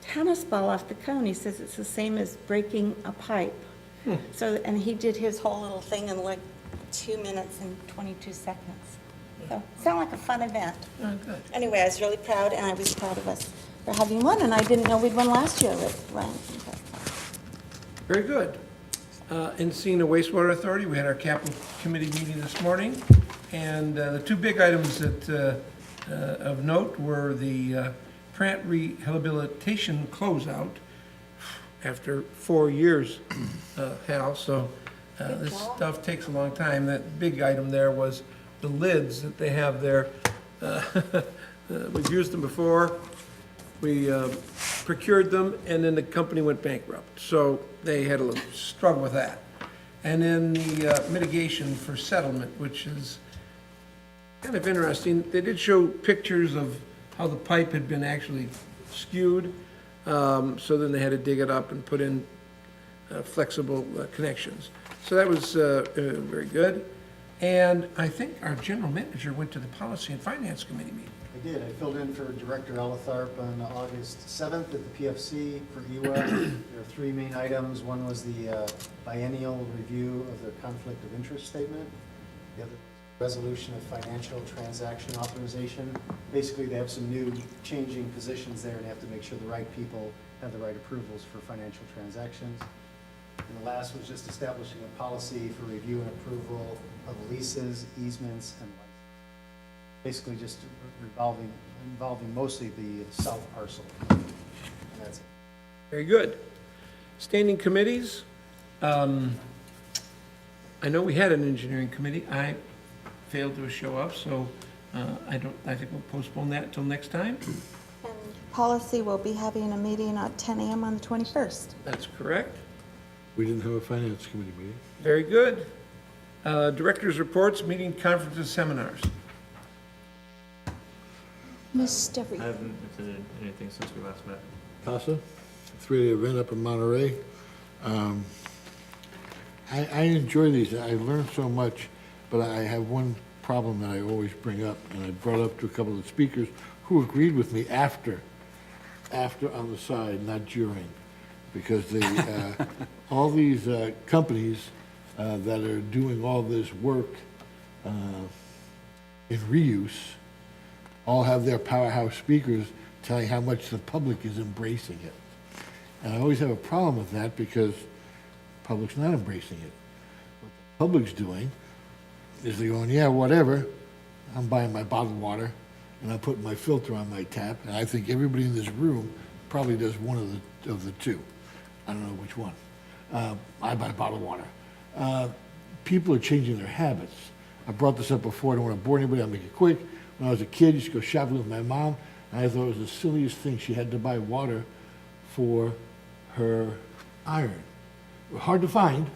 tennis ball off the cone, he says it's the same as breaking a pipe. So, and he did his whole little thing in like 2 minutes and 22 seconds. So, sounded like a fun event. Oh, good. Anyway, I was really proud, and I was proud of us for having won, and I didn't know we'd won last year with Ryan. Very good. In seeing the wastewater authority, we had our capital committee meeting this morning, and the two big items that of note were the Pratt rehabilitation closeout after 4 years, Hal. So this stuff takes a long time. That big item there was the lids that they have there. We've used them before. We procured them, and then the company went bankrupt. So they had a little struggle with that. And then the mitigation for settlement, which is kind of interesting. They did show pictures of how the pipe had been actually skewed. So then they had to dig it up and put in flexible connections. So that was very good. And I think our general manager went to the Policy and Finance Committee meeting. I did. I filled in for Director Elitharp on August 7th at the PFC for EWA. There are 3 main items. One was the biennial review of the conflict of interest statement. The other resolution of financial transaction authorization. Basically, they have some new changing positions there and have to make sure the right people have the right approvals for financial transactions. And the last was just establishing a policy for review and approval of leases, easements, and basically just involving mostly the south parcel. And that's it. Very good. Standing committees. I know we had an engineering committee. I failed to show up, so I think we'll postpone that until next time. And policy will be having a meeting at 10 a.m. on the 21st. That's correct. We didn't have a finance committee meeting. Very good. Directors' reports, meeting, conferences, seminars. Mr. I haven't attended anything since we last met. CASA, 3-day event up in Monterey. I enjoy these. I learn so much, but I have one problem that I always bring up, and I brought up to a couple of the speakers who agreed with me after on the side, not during, because all these companies that are doing all this work in reuse all have their powerhouse speakers telling how much the public is embracing it. And I always have a problem with that because the public's not embracing it. What the public's doing is they're going, yeah, whatever, I'm buying my bottled water and I'm putting my filter on my tap, and I think everybody in this room probably does one of the two. I don't know which one. I buy bottled water. People are changing their habits. I brought this up before, I don't want to bore anybody, I'll make it quick. When I was a kid, I used to go shopping with my mom, and I thought it was the silliest thing. She had to buy water for her iron. Hard to find.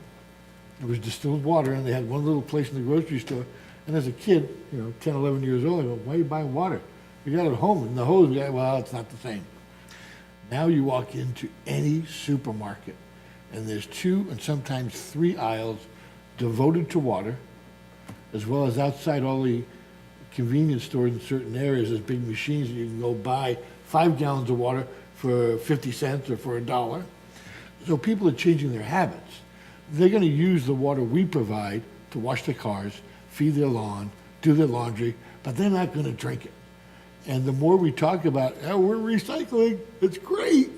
It was distilled water, and they had one little place in the grocery store. And as a kid, 10, 11 years old, I go, why are you buying water? You got it at home, and the hose, well, it's not the same. Now you walk into any supermarket, and there's 2 and sometimes 3 aisles devoted to water, as well as outside all the convenience stores in certain areas. There's big machines, and you can go buy 5 gallons of water for 50 cents or for $1. So people are changing their habits. They're going to use the water we provide to wash their cars, feed their lawn, do their laundry, but they're not going to drink it. And the more we talk about, oh, we're recycling, it's great,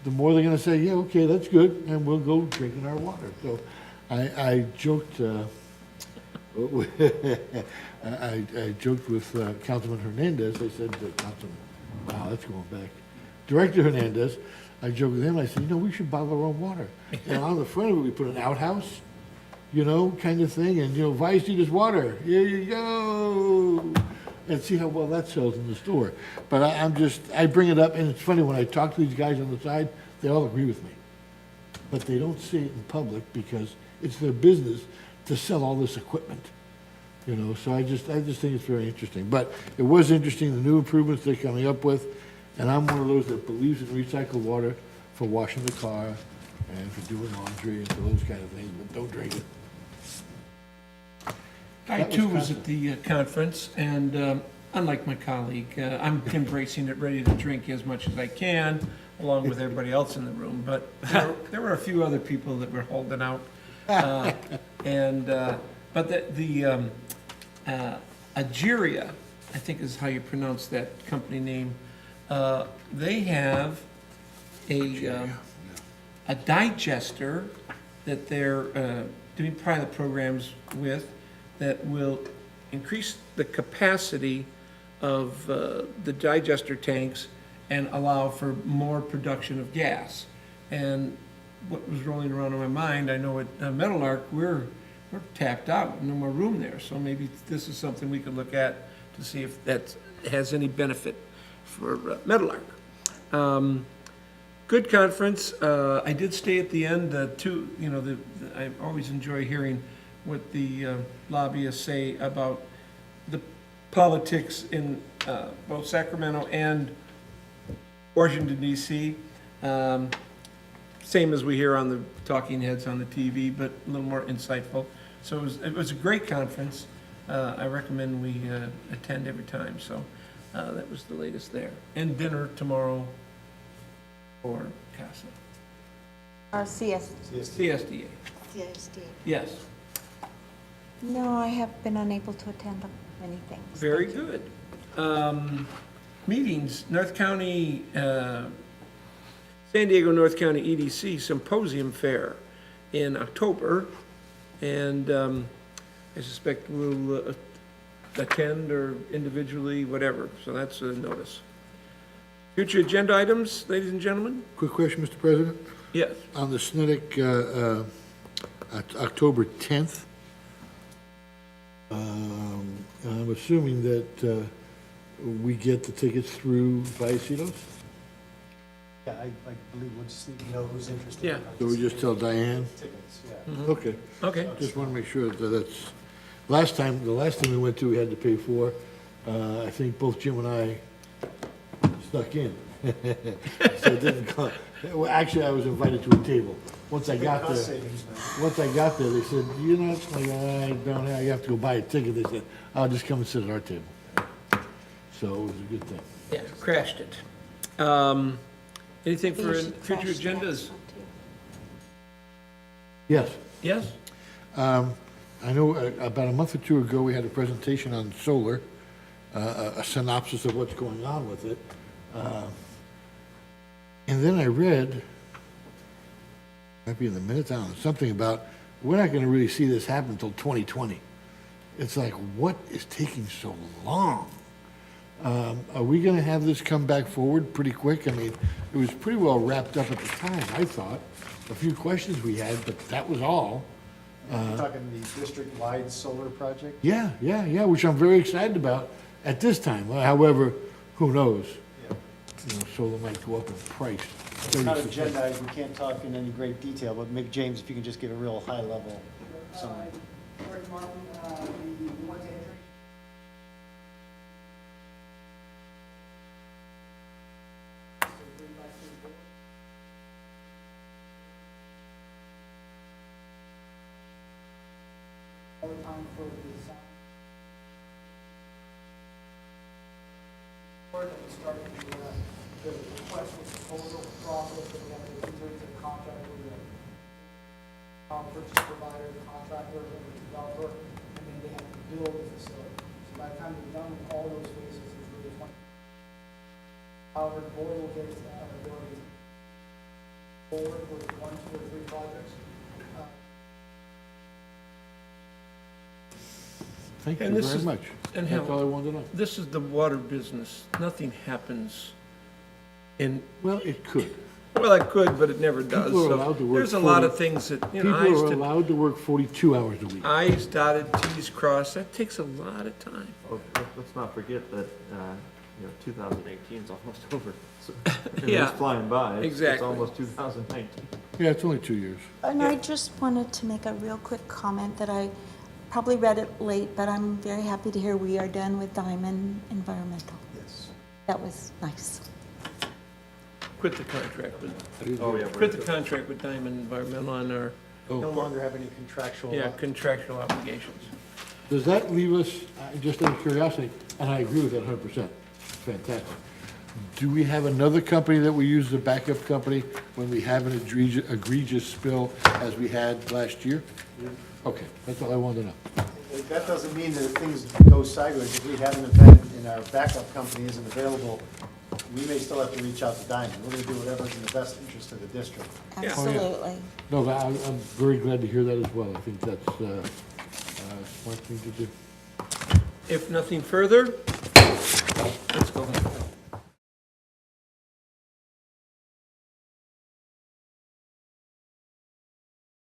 the more they're going to say, yeah, okay, that's good, and we'll go drinking our water. So I joked, I joked with Councilman Hernandez. I said, Councilman, wow, that's going back. Director Hernandez, I joked with him. I said, we should bottle our own water. And on the front of it, we put an outhouse, kind of thing. And, Vallecitos water, here you go. And see how well that sells in the store. But I bring it up, and it's funny, when I talk to these guys on the side, they all agree with me. But they don't say it in public because it's their business to sell all this equipment. So I just think it's very interesting. But it was interesting, the new improvements they're coming up with, and I'm one of those that believes in recycled water for washing the car and for doing laundry and for those kind of things, but don't drink it. I too was at the conference, and unlike my colleague, I'm embracing it, ready to drink as much as I can, along with everybody else in the room, but there were a few other people that were holding out. But the Ageria, I think is how you pronounce that company name, they have a digester that they're doing pilot programs with that will increase the capacity of the digester tanks and allow for more production of gas. And what was rolling around in my mind, I know at Metal Arc, we're tapped out, no more room there. So maybe this is something we could look at to see if that has any benefit for Metal Arc. Good conference. I did stay at the end too. I always enjoy hearing what the lobbyists say about the politics in both Sacramento and Washington, D.C. Same as we hear on the talking heads on the TV, but a little more insightful. So it was a great conference. I recommend we attend every time. So that was the latest there. And dinner tomorrow for CASA. CSDA. CSD. Yes. No, I have been unable to attend many things. Very good. Meetings, North County, San Diego North County EDC Symposium Fair in October, and I suspect we'll attend or individually, whatever, so that's a notice. Future agenda items, ladies and gentlemen? Quick question, Mr. President. Yes. On the SNEDIC, October 10th, I'm assuming that we get the tickets through Vallecitos? Yeah, I believe we'll just need to know who's interested. Yeah. So we just tell Diane? Tickets, yeah. Okay. Okay. Just want to make sure that that's, the last time we went to, we had to pay for, I think both Jim and I stuck in. So it didn't cost, well, actually, I was invited to a table. Once I got Cost there, savings, man. once I got there, they said, you're not, like, I don't have, you have to go buy a ticket. They said, I'll just come and sit at our table. So it was a good thing. Yeah, crashed it. Anything for future agendas? Yes. Yes? I know about a month or two ago, we had a presentation on solar, a synopsis of what's going on with it. And then I read, might be in the minutes, I don't know, something about, we're not gonna really see this happen until 2020. It's like, what is taking so long? Are we gonna have this come back forward pretty quick? I mean, it was pretty well wrapped up at the time, I thought. A few questions we had, but that was all. You're talking the district-wide solar project? Yeah, which I'm very excited about at this time. However, who knows? You know, solar might go up in price. It's not agendized, we can't talk in any great detail, but maybe, James, if you can just give a real high-level summary. George Martin, we want to enter all the time for the design. Or that we started the request for proposal process, and we have to enter into the contract with the purchase provider, the contractor, and the developer, and then they have to build the facility. So by the time we're done with all those phases, it's really 20. However, the board will get ability forward with 1, 2, or 3 projects. Thank you And this very is- much. and That's how- all I wanted to know. This is the water business. Nothing happens in, Well, it could. well, it could, but it never does. People are So allowed to work there's a lot 40 of things that, you know, People are allowed to work 42 hours a week. I's dotted, T's crossed. That takes a lot of time. Well, let's not forget that, 2018 is almost over. So, Yeah, it's flying by. It's exactly. almost 2019. Yeah, it's only 2 years. And I just wanted to make a real quick comment that I probably read it late, but I'm very happy to hear we are done with Diamond Environmental. Yes. That was nice. Quit the contract with, Oh, yeah. quit the contract with Diamond Environmental on our, No longer have any contractual. yeah, contractual obligations. Does that leave us, just out of curiosity, and I agree with that 100%, fantastic. Do we have another company that we use as a backup company when we have an egregious spill as we had last year? Okay, that's all I wanted to know. That doesn't mean that if things go sideways, if we have an event and our backup company isn't available, we may still have to reach out to Diamond. We're gonna do whatever's in the best interest of the district. Absolutely. No, I'm very glad to hear that as well. I think that's a smart thing to do. If nothing further, let's go home.